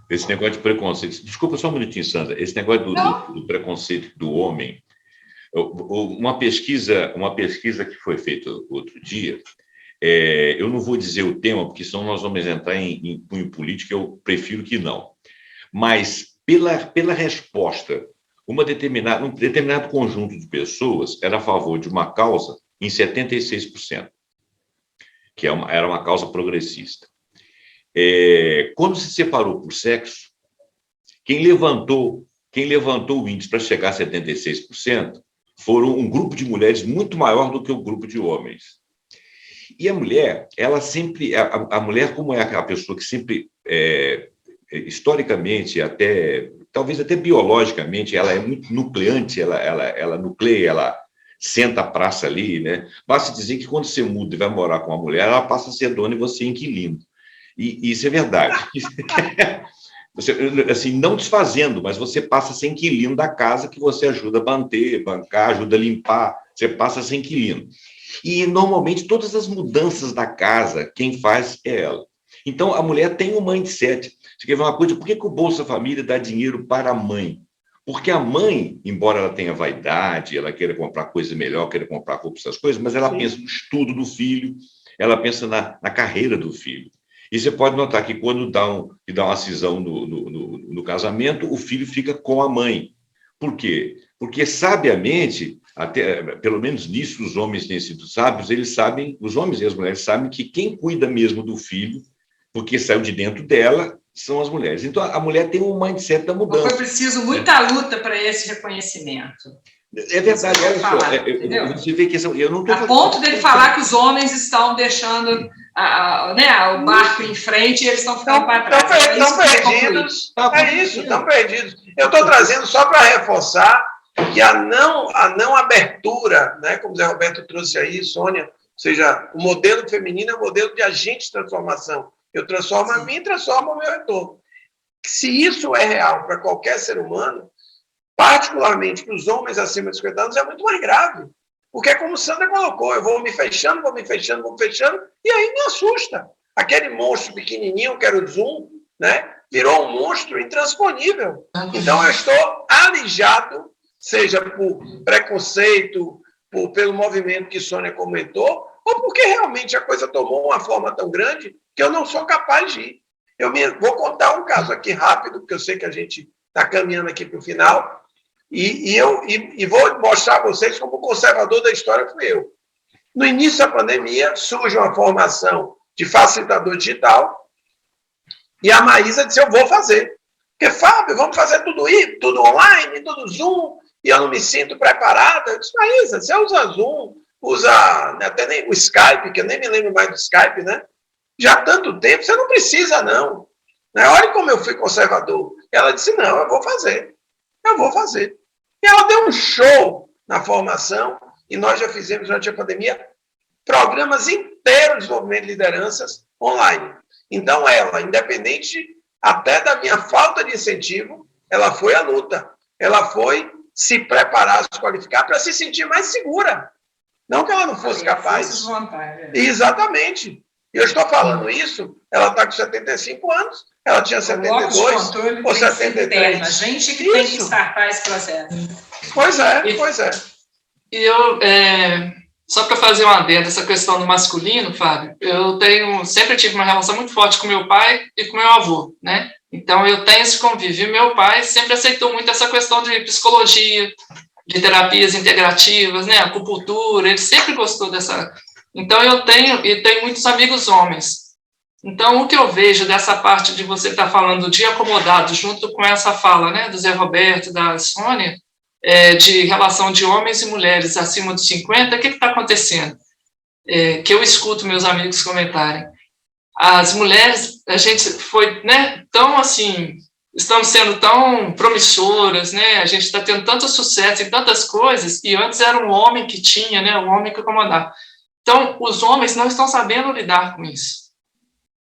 A: Esse negócio de preconceito... Desculpa só um minutinho, Sandra. Esse negócio do preconceito do homem... Uma pesquisa que foi feita outro dia, eu não vou dizer o tema, porque senão nós vamos entrar em cunho político, eu prefiro que não. Mas, pela resposta, um determinado conjunto de pessoas era a favor de uma causa em 76%, que era uma causa progressista. Quando se separou por sexo, quem levantou o índice para chegar a 76% foram um grupo de mulheres muito maior do que o grupo de homens. E a mulher, ela sempre... A mulher, como é aquela pessoa que sempre, historicamente, talvez até biologicamente, ela é muito nucleante, ela nucleia, ela senta a praça ali, né? Basta dizer que quando você muda e vai morar com uma mulher, ela passa a ser dona e você é inquilino. E isso é verdade. Você, assim, não desfazendo, mas você passa a ser inquilino da casa que você ajuda a manter, bancar, ajuda a limpar, você passa a ser inquilino. E, normalmente, todas as mudanças da casa, quem faz é ela. Então, a mulher tem um mindset. Você quer ver uma coisa? Por que o Bolsa Família dá dinheiro para a mãe? Porque a mãe, embora ela tenha vaidade, ela queira comprar coisa melhor, queira comprar roupa, essas coisas, mas ela pensa no estudo do filho, ela pensa na carreira do filho. E você pode notar que quando dá uma cisão no casamento, o filho fica com a mãe. Por quê? Porque, sabiamente, até, pelo menos nisso os homens têm sido sábios, eles sabem, os homens e as mulheres sabem que quem cuida mesmo do filho, porque saiu de dentro dela, são as mulheres. Então, a mulher tem um mindset da mudança.
C: Foi preciso muita luta para esse reconhecimento.
A: É verdade, olha só, você vê que eu não estou...
C: A ponto dele falar que os homens estão deixando o barco em frente e eles estão ficando para trás.
B: Estão perdidos. Estão perdidos. Eu estou trazendo só para reforçar que a não abertura, né, como o Zé Roberto trouxe aí, Sônia, seja, o modelo feminino é o modelo de agente de transformação. Eu transformo a mim e transformo o meu entorno. Se isso é real para qualquer ser humano, particularmente para os homens acima de 50 anos, é muito mais grave. Porque é como Sandra colocou, eu vou me fechando, e aí me assusta. Aquele monstro pequenininho, que era o Zoom, né, virou um monstro intransponível. Então, eu estou alijado, seja por preconceito, pelo movimento que Sônia comentou, ou porque realmente a coisa tomou uma forma tão grande que eu não sou capaz de ir. Vou contar um caso aqui rápido, porque eu sei que a gente está caminhando aqui para o final, e vou mostrar a vocês como o conservador da história fui eu. No início da pandemia, surge uma formação de facilitador digital, e a Maísa disse, eu vou fazer. Porque, Fábio, vamos fazer tudo online, tudo Zoom, e eu não me sinto preparada. Eu disse, Maísa, você usa Zoom, usa até nem o Skype, que eu nem me lembro mais do Skype, né? Já há tanto tempo, você não precisa, não. Olha como eu fui conservador. Ela disse, não, eu vou fazer. E ela deu um show na formação, e nós já fizemos, durante a pandemia, programas inteiros de desenvolvimento de lideranças online. Então, ela, independente até da minha falta de incentivo, ela foi à luta. Ela foi se preparar, se qualificar para se sentir mais segura. Não que ela não fosse capaz. Exatamente. E eu estou falando isso, ela está com 75 anos, ela tinha 72 ou 73.
C: A gente que tem que startar esse processo.
B: Pois é.
D: E eu, só para fazer uma adenda, essa questão do masculino, Fábio, eu sempre tive uma relação muito forte com meu pai e com meu avô, né? Então, eu tenho esse convívio. Meu pai sempre aceitou muito essa questão de psicologia, de terapias integrativas, né? Acupuntura, ele sempre gostou dessa... Então, eu tenho muitos amigos homens. Então, o que eu vejo dessa parte de você estar falando de acomodado, junto com essa fala, né, do Zé Roberto, da Sônia, de relação de homens e mulheres acima dos 50, o que está acontecendo? Que eu escuto meus amigos comentarem. As mulheres, a gente foi, né, tão assim, estamos sendo tão promissoras, né, a gente está tendo tanto sucesso em tantas coisas, e antes era um homem que tinha, né, um homem que comandava. Então, os homens não estão sabendo lidar com isso.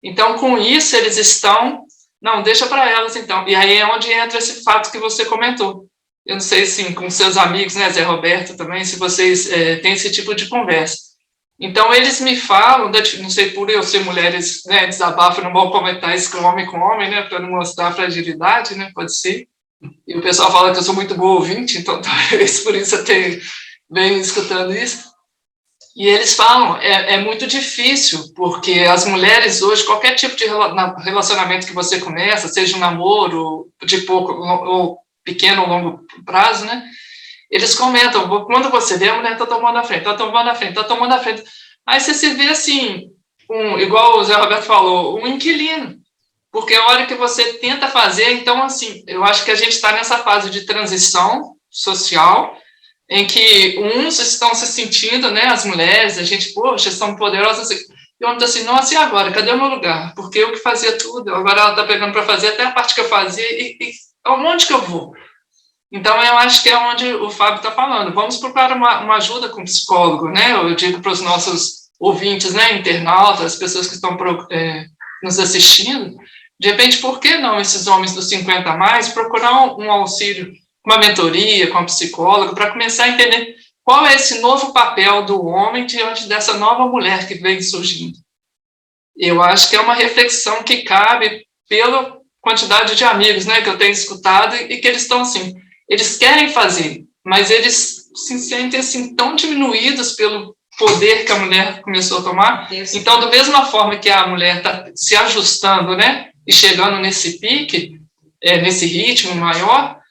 D: Então, com isso, eles estão... Não, deixa para elas, então. E aí é onde entra esse fato que você comentou. Eu não sei, assim, com seus amigos, né, Zé Roberto também, se vocês têm esse tipo de conversa. Então, eles me falam, não sei, por eu ser mulheres, né, desabafam, não vão comentar isso com homem, né, para não mostrar a fragilidade, né, pode ser. E o pessoal fala que eu sou muito boa ouvinte, então talvez por isso eu venho escutando isso. E eles falam, é muito difícil, porque as mulheres hoje, qualquer tipo de relacionamento que você começa, seja um namoro de pouco ou pequeno ou longo prazo, né, eles comentam, quando você vê, a mulher está tomando a frente. Aí você se vê assim, igual o Zé Roberto falou, um inquilino, porque a hora que você tenta fazer, então, assim, eu acho que a gente está nessa fase de transição social, em que uns estão se sentindo, né, as mulheres, a gente, poxa, são poderosas, e outros assim, nossa, e agora, cadê o meu lugar? Porque eu que fazia tudo, agora ela está pegando para fazer até a parte que eu fazia, e onde que eu vou? Então, eu acho que é onde o Fábio está falando, vamos procurar uma ajuda com psicólogo, né, eu digo para os nossos ouvintes, né, internautas, as pessoas que estão nos assistindo, de repente, por que não esses homens dos 50 a mais procurar um auxílio, uma mentoria com a psicóloga, para começar a entender qual é esse novo papel do homem diante dessa nova mulher que vem surgindo. Eu acho que é uma reflexão que cabe pela quantidade de amigos, né, que eu tenho escutado e que eles estão assim, eles querem fazer, mas eles se sentem assim tão diminuídos pelo poder que a mulher começou a tomar. Então, da mesma forma que a mulher está se ajustando, né, e chegando nesse pique, nesse ritmo maior,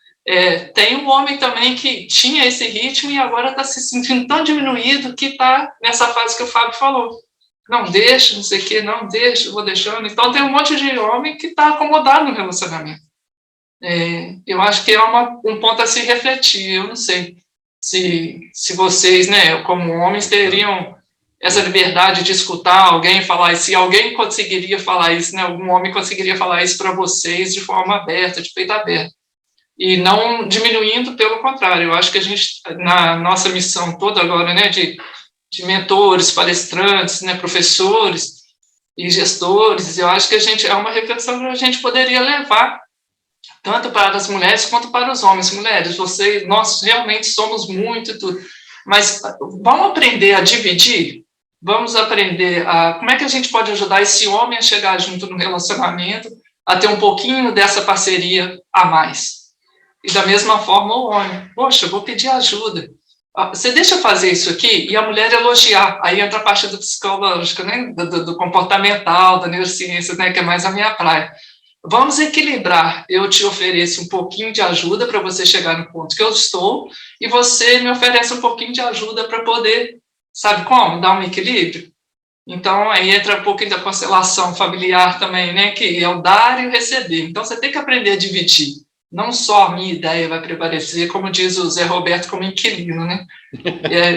D: tem um homem também que tinha esse ritmo e agora está se sentindo tão diminuído que está nessa fase que o Fábio falou. Não deixa, não sei o quê, não deixa, vou deixando. Então, tem um monte de homem que está acomodado no relacionamento. Eu acho que é um ponto a se refletir. Eu não sei se vocês, né, como homens, teriam essa liberdade de escutar alguém falar isso, se alguém conseguiria falar isso, né, algum homem conseguiria falar isso para vocês de forma aberta, de peito aberto. E não diminuindo, pelo contrário. Eu acho que a gente, na nossa missão toda agora, né, de de mentores, palestrantes, né, professores e gestores. Eu acho que é uma reflexão que a gente poderia levar tanto para as mulheres quanto para os homens. Mulheres, nós realmente somos muito e tudo, mas vamos aprender a dividir? Vamos aprender como é que a gente pode ajudar esse homem a chegar junto no relacionamento, a ter um pouquinho dessa parceria a mais. E da mesma forma o homem, poxa, eu vou pedir ajuda. Você deixa eu fazer isso aqui? E a mulher elogiar. Aí entra a parte do psicológico, né? do comportamental, da neurociência, né? Que é mais a minha praia. Vamos equilibrar. Eu te ofereço um pouquinho de ajuda para você chegar no ponto que eu estou, e você me oferece um pouquinho de ajuda para poder, sabe como? Dar um equilíbrio. Então, aí entra um pouquinho da constelação familiar também, né? Que é o dar e o receber. Então, você tem que aprender a dividir. Não só a minha ideia vai prevalecer, como diz o Zé Roberto, como inquilino, né?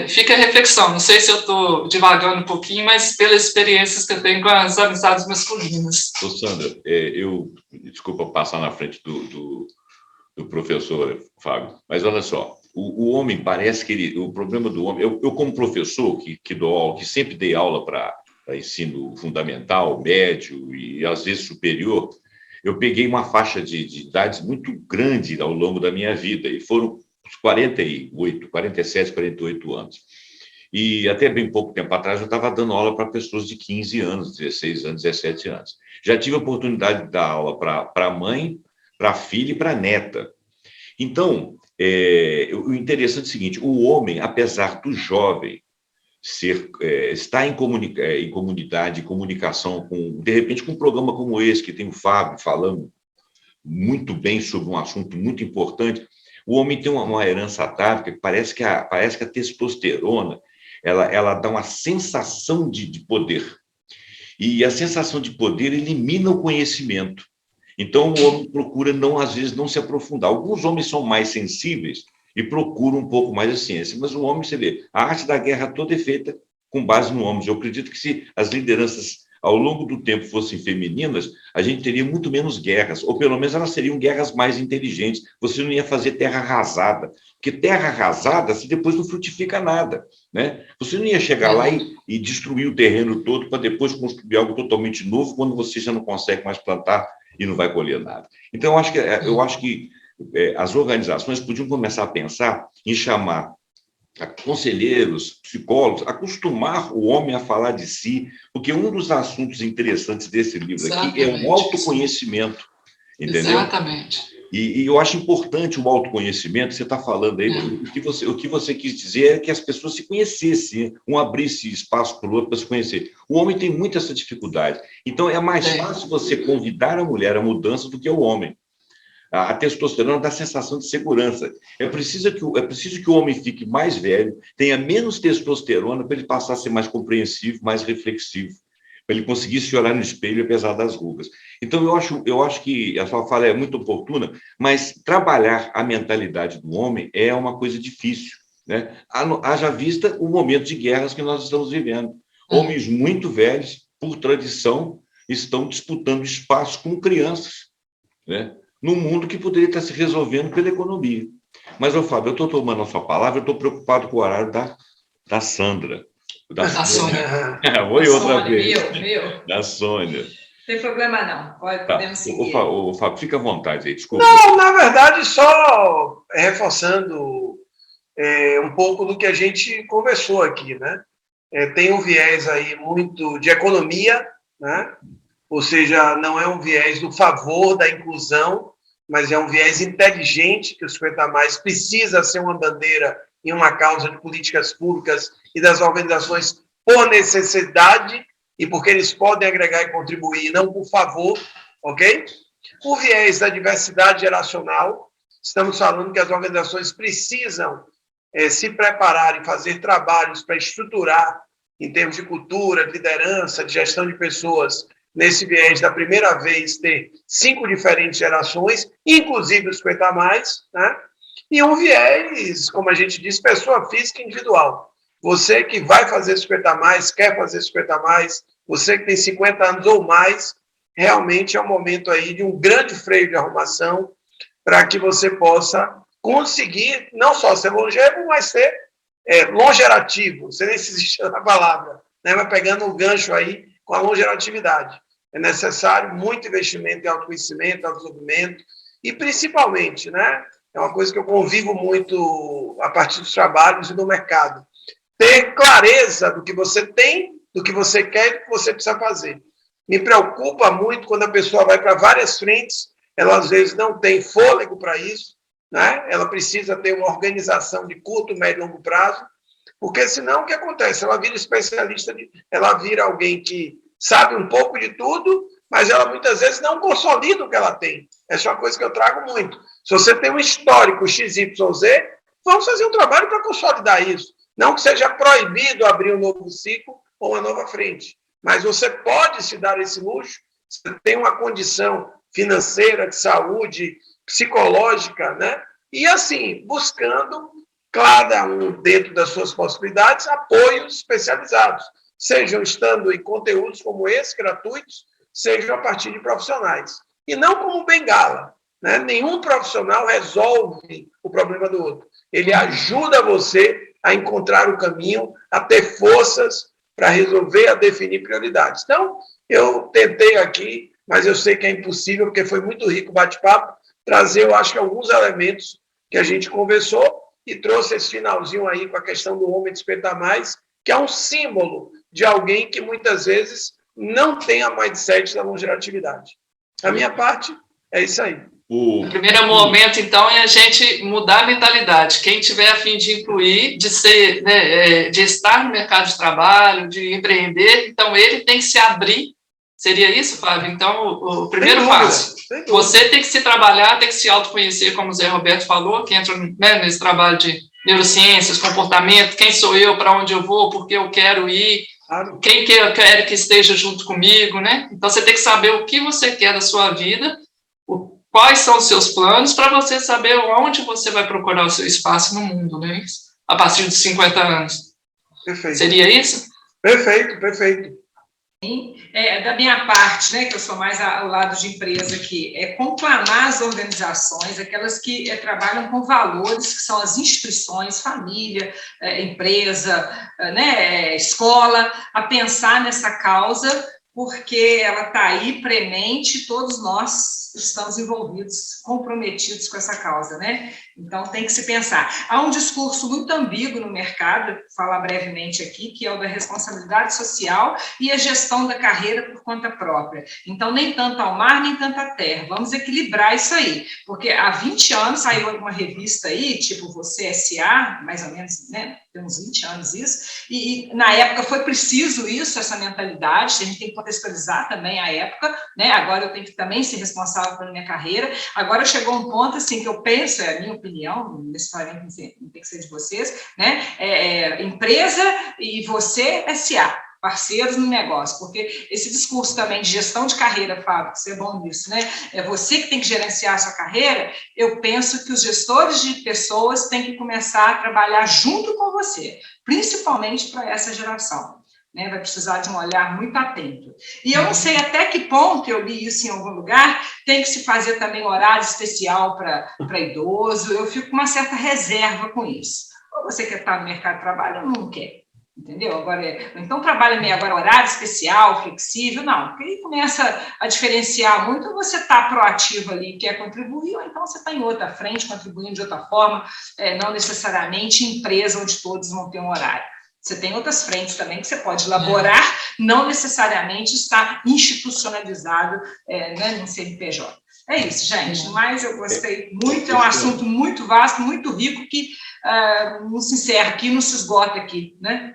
D: Fica a reflexão. Não sei se eu estou divagando um pouquinho, mas pelas experiências que eu tenho com as amizades masculinas.
A: Ô, Sandra, desculpa passar na frente do professor Fábio, mas olha só, o homem parece que o problema do homem, eu como professor que dou aula, que sempre dei aula para ensino fundamental, médio e às vezes superior, eu peguei uma faixa de idades muito grande ao longo da minha vida, e foram os 47, 48 anos. E até bem pouco tempo atrás eu estava dando aula para pessoas de 15 anos, 16 anos, 17 anos. Já tive a oportunidade de dar aula para a mãe, para a filha e para a neta. Então, o interessante é o seguinte, o homem, apesar do jovem estar em comunidade, em comunicação, de repente com um programa como esse, que tem o Fábio falando muito bem sobre um assunto muito importante, o homem tem uma herança atávica que parece que a testosterona ela dá uma sensação de poder. E a sensação de poder elimina o conhecimento. Então, o homem procura, às vezes, não se aprofundar. Alguns homens são mais sensíveis e procuram um pouco mais a ciência. Mas o homem, você vê, a arte da guerra toda é feita com base no homem. Eu acredito que se as lideranças, ao longo do tempo, fossem femininas, a gente teria muito menos guerras, ou pelo menos elas seriam guerras mais inteligentes. Você não ia fazer terra arrasada, porque terra arrasada, se depois não frutifica nada, né? Você não ia chegar lá e destruir o terreno todo para depois construir algo totalmente novo, quando você já não consegue mais plantar e não vai colher nada. Então, eu acho que as organizações podiam começar a pensar em chamar conselheiros, psicólogos, acostumar o homem a falar de si, porque um dos assuntos interessantes desse livro aqui é o autoconhecimento, entendeu?
D: Exatamente.
A: E eu acho importante o autoconhecimento, você está falando aí, o que você quis dizer é que as pessoas se conhecessem, um abrisse espaço para o outro para se conhecer. O homem tem muito essa dificuldade, então é mais fácil você convidar a mulher à mudança do que o homem. A testosterona dá sensação de segurança. É preciso que o homem fique mais velho, tenha menos testosterona para ele passar a ser mais compreensivo, mais reflexivo, para ele conseguir se olhar no espelho apesar das rugas. Então, eu acho que a sua fala é muito oportuna, mas trabalhar a mentalidade do homem é uma coisa difícil, né? Haja vista o momento de guerras que nós estamos vivendo. Homens muito velhos, por tradição, estão disputando espaço com crianças, né? Num mundo que poderia estar se resolvendo pela economia. Mas, Fábio, eu estou tomando a sua palavra, eu estou preocupado com o horário da Sandra.
C: Da Sônia.
A: Oi, outra vez.
C: Meu.
A: Da Sônia.
C: Não tem problema, não. Podemos seguir.
A: Fábio, fica à vontade aí, desculpa.
B: Não, na verdade, só reforçando um pouco do que a gente conversou aqui, né? Tem um viés aí muito de economia, né? Ou seja, não é um viés do favor da inclusão, mas é um viés inteligente que o 50+ precisa ser uma bandeira e uma causa de políticas públicas e das organizações por necessidade e porque eles podem agregar e contribuir, não por favor, ok? O viés da diversidade geracional, estamos falando que as organizações precisam se preparar e fazer trabalhos para estruturar, em termos de cultura, de liderança, de gestão de pessoas, nesse viés da primeira vez ter 5 diferentes gerações, inclusive os 50+, né? E um viés, como a gente diz, pessoa física individual. Você que vai fazer 50+, quer fazer 50+, você que tem 50 anos ou mais, realmente é um momento aí de um grande freio de arrumação para que você possa conseguir não só ser longevo, mas ter longevo, não sei nem se existe a palavra, né? Mas pegando um gancho aí com a longevidade. É necessário muito investimento em autoconhecimento, autodesenvolvimento, e principalmente, né? É uma coisa que eu convivo muito a partir dos trabalhos e do mercado. Ter clareza do que você tem, do que você quer e do que você precisa fazer. Me preocupa muito quando a pessoa vai para várias frentes, ela às vezes não tem fôlego para isso, né? Ela precisa ter uma organização de curto, médio e longo prazo, porque senão o que acontece? Ela vira especialista, ela vira alguém que sabe um pouco de tudo, mas ela muitas vezes não consolida o que ela tem. Essa é uma coisa que eu trago muito. Se você tem um histórico XYZ, vamos fazer um trabalho para consolidar isso. Não que seja proibido abrir um novo ciclo ou uma nova frente, mas você pode se dar esse luxo, você tem uma condição financeira, de saúde, psicológica, né? E assim, buscando, cada um dentro das suas possibilidades, apoios especializados, sejam estando em conteúdos como esse, gratuitos, sejam a partir de profissionais. E não como bengala, né? Nenhum profissional resolve o problema do outro. Ele ajuda você a encontrar o caminho, a ter forças para resolver, a definir prioridades. Então, eu tentei aqui, mas eu sei que é impossível, porque foi muito rico o bate-papo, trazer, eu acho que alguns elementos que a gente conversou e trouxe esse finalzinho aí com a questão do homem despertar mais, que é um símbolo de alguém que muitas vezes não tem a mindset da longevidade. Da minha parte, é isso aí.
D: O primeiro momento, então, é a gente mudar a mentalidade. Quem tiver a fim de incluir, de ser, né, de estar no mercado de trabalho, de empreender, então ele tem que se abrir. Seria isso, Fábio? Então, o primeiro passo. Você tem que se trabalhar, tem que se autoconhecer, como o Zé Roberto falou, que entra, né, nesse trabalho de neurociências, comportamento, quem sou eu, para onde eu vou, por que eu quero ir, quem que eu quero que esteja junto comigo, né? Então, você tem que saber o que você quer da sua vida, quais são os seus planos, para você saber onde você vai procurar o seu espaço no mundo, né? A partir dos 50 anos.
B: Perfeito.
D: Seria isso?
B: Perfeito, perfeito.
C: Sim. Da minha parte, né, que eu sou mais ao lado de empresa aqui, é conclamar as organizações, aquelas que trabalham com valores, que são as instituições, família, empresa, né, escola, a pensar nessa causa, porque ela está aí premente, todos nós estamos envolvidos, comprometidos com essa causa, né? Então, tem que se pensar. Há um discurso muito ambíguo no mercado, vou falar brevemente aqui, que é o da responsabilidade social e a gestão da carreira por conta própria. Então, nem tanto ao mar, nem tanto à terra. Vamos equilibrar isso aí, porque há 20 anos saiu uma revista aí, tipo Você S.A., mais ou menos, né? Tem uns 20 anos isso, e na época foi preciso isso, essa mentalidade, a gente tem que contextualizar também a época, né? Agora eu tenho que também ser responsável pela minha carreira. Agora chegou um ponto assim que eu penso, é a minha opinião, não necessariamente tem que ser de vocês, né? Empresa e você S.A., parceiros no negócio, porque esse discurso também de gestão de carreira, Fábio, você é bom nisso, né? É você que tem que gerenciar a sua carreira. Eu penso que os gestores de pessoas têm que começar a trabalhar junto com você, principalmente para essa geração, né? Vai precisar de um olhar muito atento. E eu não sei até que ponto, eu li isso em algum lugar, tem que se fazer também horário especial para idoso. Eu fico com uma certa reserva com isso. Ou você quer estar no mercado de trabalho ou não quer. Entendeu? Agora, então trabalha meio agora horário especial, flexível, não, porque aí começa a diferenciar muito, você está proativo ali e quer contribuir, ou então você está em outra frente, contribuindo de outra forma, não necessariamente em empresa onde todos vão ter um horário. Você tem outras frentes também que você pode elaborar, não necessariamente está institucionalizado, né, no CNPJ. É isso, gente, mas eu gostei muito, é um assunto muito vasto, muito rico, que não se encerra aqui, não se esgota aqui, né?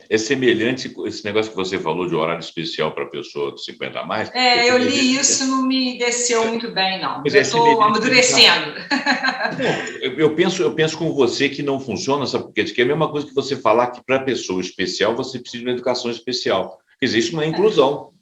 A: É semelhante esse negócio que você falou de horário especial para pessoa de 50 a mais.
C: Eu li isso, não me desceu muito bem, não. Eu estou amadurecendo.
A: Não, eu penso com você que não funciona, sabe? Porque é a mesma coisa que você falar que para pessoa especial você precisa de uma educação especial. Quer dizer, isso não é inclusão.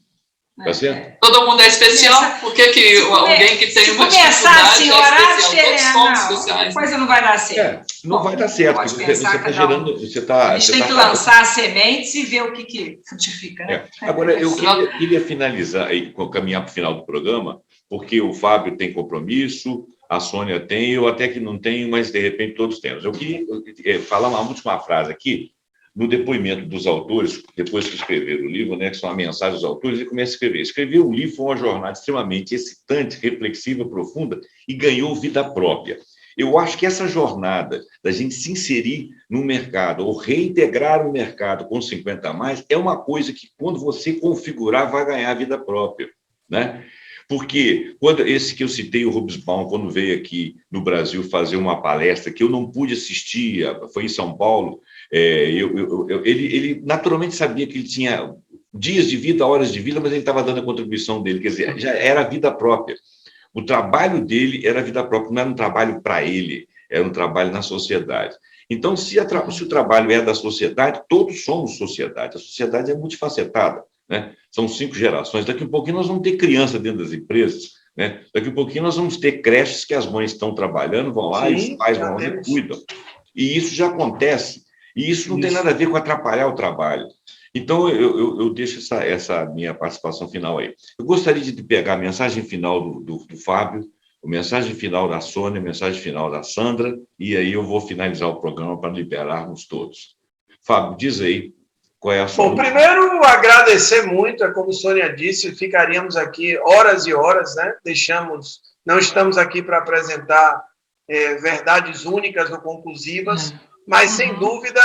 A: Tá certo?
D: Todo mundo é especial, por que alguém que tem uma dificuldade
C: assim, horário
D: especial? Todos somos especiais.
C: Coisa não vai dar certo.
A: Não vai dar certo, porque você está gerando...
C: a gente tem que lançar as sementes e ver o que frutifica, né?
A: Agora, eu queria finalizar, caminhar para o final do programa, porque o Fábio tem compromisso, a Sônia tem, eu até que não tenho, mas de repente todos temos. Eu queria falar uma última frase aqui, no depoimento dos autores, depois que escreveram o livro, né, que são a mensagem dos autores, ele começa a escrever. Escrever um livro foi uma jornada extremamente excitante, reflexiva, profunda, e ganhou vida própria. Eu acho que essa jornada da gente se inserir no mercado ou reintegrar o mercado com 50 a mais é uma coisa que, quando você configurar, vai ganhar vida própria, né? Porque quando esse que eu citei, o Hobsbawm, quando veio aqui no Brasil fazer uma palestra que eu não pude assistir, foi em São Paulo, ele naturalmente sabia que ele tinha dias de vida, horas de vida, mas ele estava dando a contribuição dele, quer dizer, já era vida própria. O trabalho dele era vida própria, não era um trabalho para ele, era um trabalho na sociedade. Então, se o trabalho é da sociedade, todos somos sociedade. A sociedade é multifacetada, né? São 5 gerações. Daqui a pouquinho nós vamos ter criança dentro das empresas, né? Daqui a pouquinho nós vamos ter creches que as mães estão trabalhando, vão lá, e os pais vão lá e cuidam. E isso já acontece. E isso não tem nada a ver com atrapalhar o trabalho. Então, eu deixo essa minha participação final aí. Eu gostaria de pegar a mensagem final do Fábio, a mensagem final da Sônia, a mensagem final da Sandra, e aí eu vou finalizar o programa para liberarmos todos. Fábio, diz aí qual é a sua...
B: Bom, primeiro, agradecer muito, como a Sônia disse, ficaríamos aqui horas e horas, né? Não estamos aqui para apresentar verdades únicas ou conclusivas, mas, sem dúvida,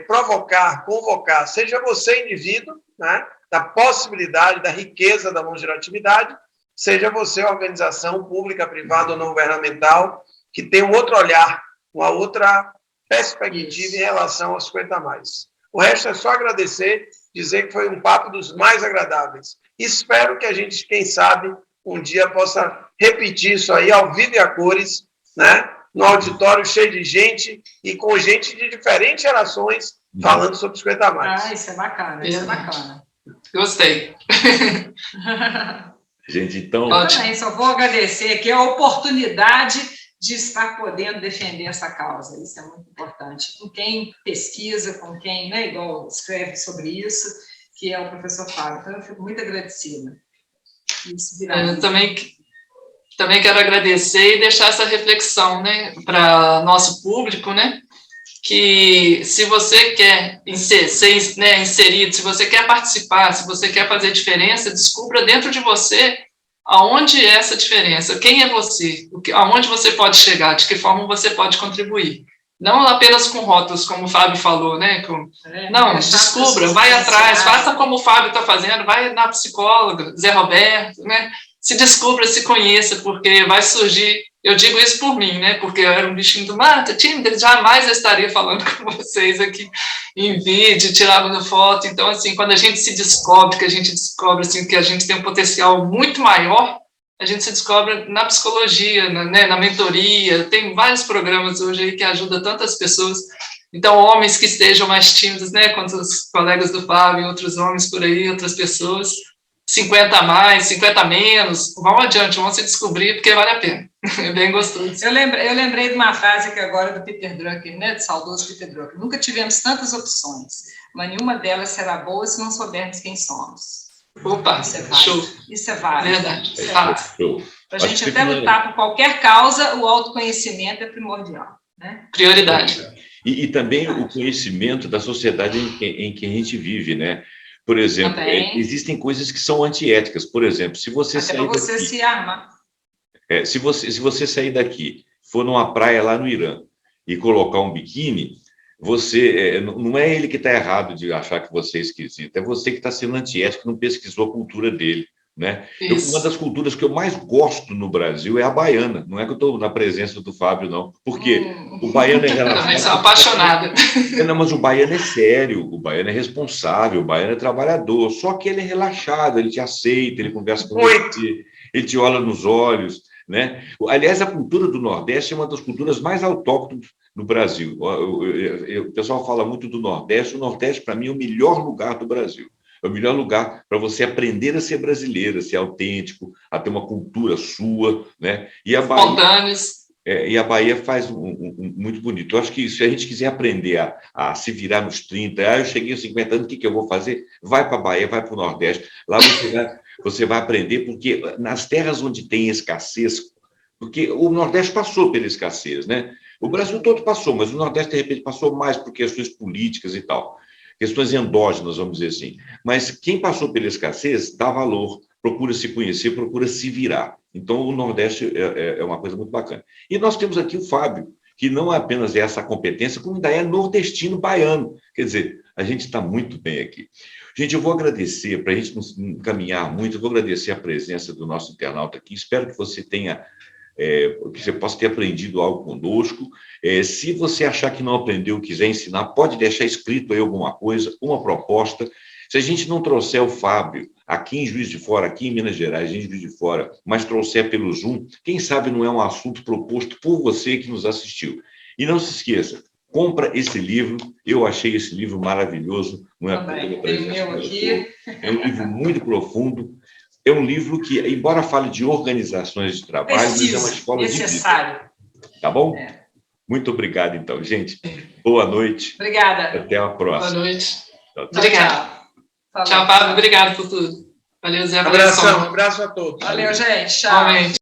B: provocar, convocar, seja você indivíduo, né, da possibilidade, da riqueza da longevidade, seja você organização pública, privada ou não governamental, que tem um outro olhar, uma outra perspectiva em relação aos 50 a mais. O resto é só agradecer, dizer que foi um papo dos mais agradáveis. Espero que a gente, quem sabe, um dia possa repetir isso aí ao vivo e a cores, né? No auditório cheio de gente e com gente de diferentes gerações falando sobre os 50 a mais.
C: Isso é bacana, isso é bacana.
D: Gostei.
A: Gente, então...
C: Eu também só vou agradecer aqui a oportunidade de estar podendo defender essa causa. Isso é muito importante. Com quem pesquisa, com quem, né, igual escreve sobre isso, que é o professor Fábio. Então, eu fico muito agradecida.
D: Eu também quero agradecer e deixar essa reflexão, né, para nosso público, né, que se você quer ser inserido, se você quer participar, se você quer fazer diferença, descubra dentro de você aonde é essa diferença, quem é você, aonde você pode chegar, de que forma você pode contribuir. Não apenas com rótulos, como o Fábio falou, né? Não, descubra, vai atrás, faça como o Fábio está fazendo, vai na psicóloga, Zé Roberto, né? Se descubra, se conheça, porque vai surgir, eu digo isso por mim, né, porque eu era um bichinho do mato, tímida, jamais eu estaria falando com vocês aqui em vídeo, tirando foto. Então, assim, quando a gente se descobre, que a gente descobre, assim, que a gente tem um potencial muito maior, a gente se descobre na psicologia, na mentoria, tem vários programas hoje aí que ajudam tantas pessoas. Então, homens que estejam mais tímidos, né, quanto os colegas do Fábio, outros homens por aí, outras pessoas, 50 a mais, 50 a menos, vão adiante, vão se descobrir, porque vale a pena. É bem gostoso.
C: Eu lembrei de uma frase aqui agora do Peter Drucker, né, do saudoso Peter Drucker. Nunca tivemos tantas opções, mas nenhuma delas será boa se não soubermos quem somos.
D: Opa,
C: isso é válido.
D: Show.
C: Isso é válido.
D: Verdade.
C: Isso é válido. Para a gente até lutar por qualquer causa, o autoconhecimento é primordial. Né?
D: Prioridade.
A: E também o conhecimento da sociedade em que a gente vive, né? Por exemplo, existem coisas que são antiéticas. Por exemplo, se você sair daqui...
C: você se armar.
A: Se você sair daqui, for numa praia lá no Irã e colocar um biquíni, você não é ele que está errado de achar que você é esquisito, é você que está sendo antiético, não pesquisou a cultura dele, né? Uma das culturas que eu mais gosto no Brasil é a baiana. Não é que eu estou na presença do Fábio, não. Porque o baiano é relaxado.
D: Eu sou apaixonada.
A: Não, mas o baiano é sério, o baiano é responsável, o baiano é trabalhador. Só que ele é relaxado, ele te aceita, ele conversa com você, ele te olha nos olhos, né? Aliás, a cultura do Nordeste é uma das culturas mais autóctones no Brasil. O pessoal fala muito do Nordeste. O Nordeste, para mim, é o melhor lugar do Brasil. É o melhor lugar para você aprender a ser brasileiro, a ser autêntico, a ter uma cultura sua, né? E a Bahia faz muito bonito. Eu acho que se a gente quiser aprender a se virar nos 30, eu cheguei aos 50 anos, o que eu vou fazer? Vai para a Bahia, vai para o Nordeste. Lá você vai aprender, porque nas terras onde tem escassez Porque o Nordeste passou pela escassez, né? O Brasil todo passou, mas o Nordeste, de repente, passou mais por questões políticas e tal, questões endógenas, vamos dizer assim. Mas quem passou pela escassez dá valor, procura se conhecer, procura se virar. Então, o Nordeste é uma coisa muito bacana. E nós temos aqui o Fábio, que não apenas é essa competência, como ainda é nordestino baiano. Quer dizer, a gente está muito bem aqui. Gente, eu vou agradecer, para a gente não caminhar muito, eu vou agradecer a presença do nosso internauta aqui. Espero que você tenha, que você possa ter aprendido algo conosco. Se você achar que não aprendeu, quiser ensinar, pode deixar escrito aí alguma coisa, uma proposta. Se a gente não trouxer o Fábio aqui em Juiz de Fora, aqui em Minas Gerais, em Juiz de Fora, mas trouxer pelo Zoom, quem sabe não é um assunto proposto por você que nos assistiu. E não se esqueça, compra esse livro, eu achei esse livro maravilhoso. Não é
C: também, tem meu aqui.
A: É um livro muito profundo, é um livro que, embora fale de organizações de trabalho, mas é uma escola
C: necessário.
A: De vida. Tá bom? Muito obrigado, então, gente. Boa noite.
C: Obrigada.
A: Até a próxima.
D: Boa noite.
C: Obrigada.
D: Tchau, Fábio. Obrigado por tudo. Valeu, Zé.
B: Abração, abraço a todos.
C: Valeu, gente. Tchau.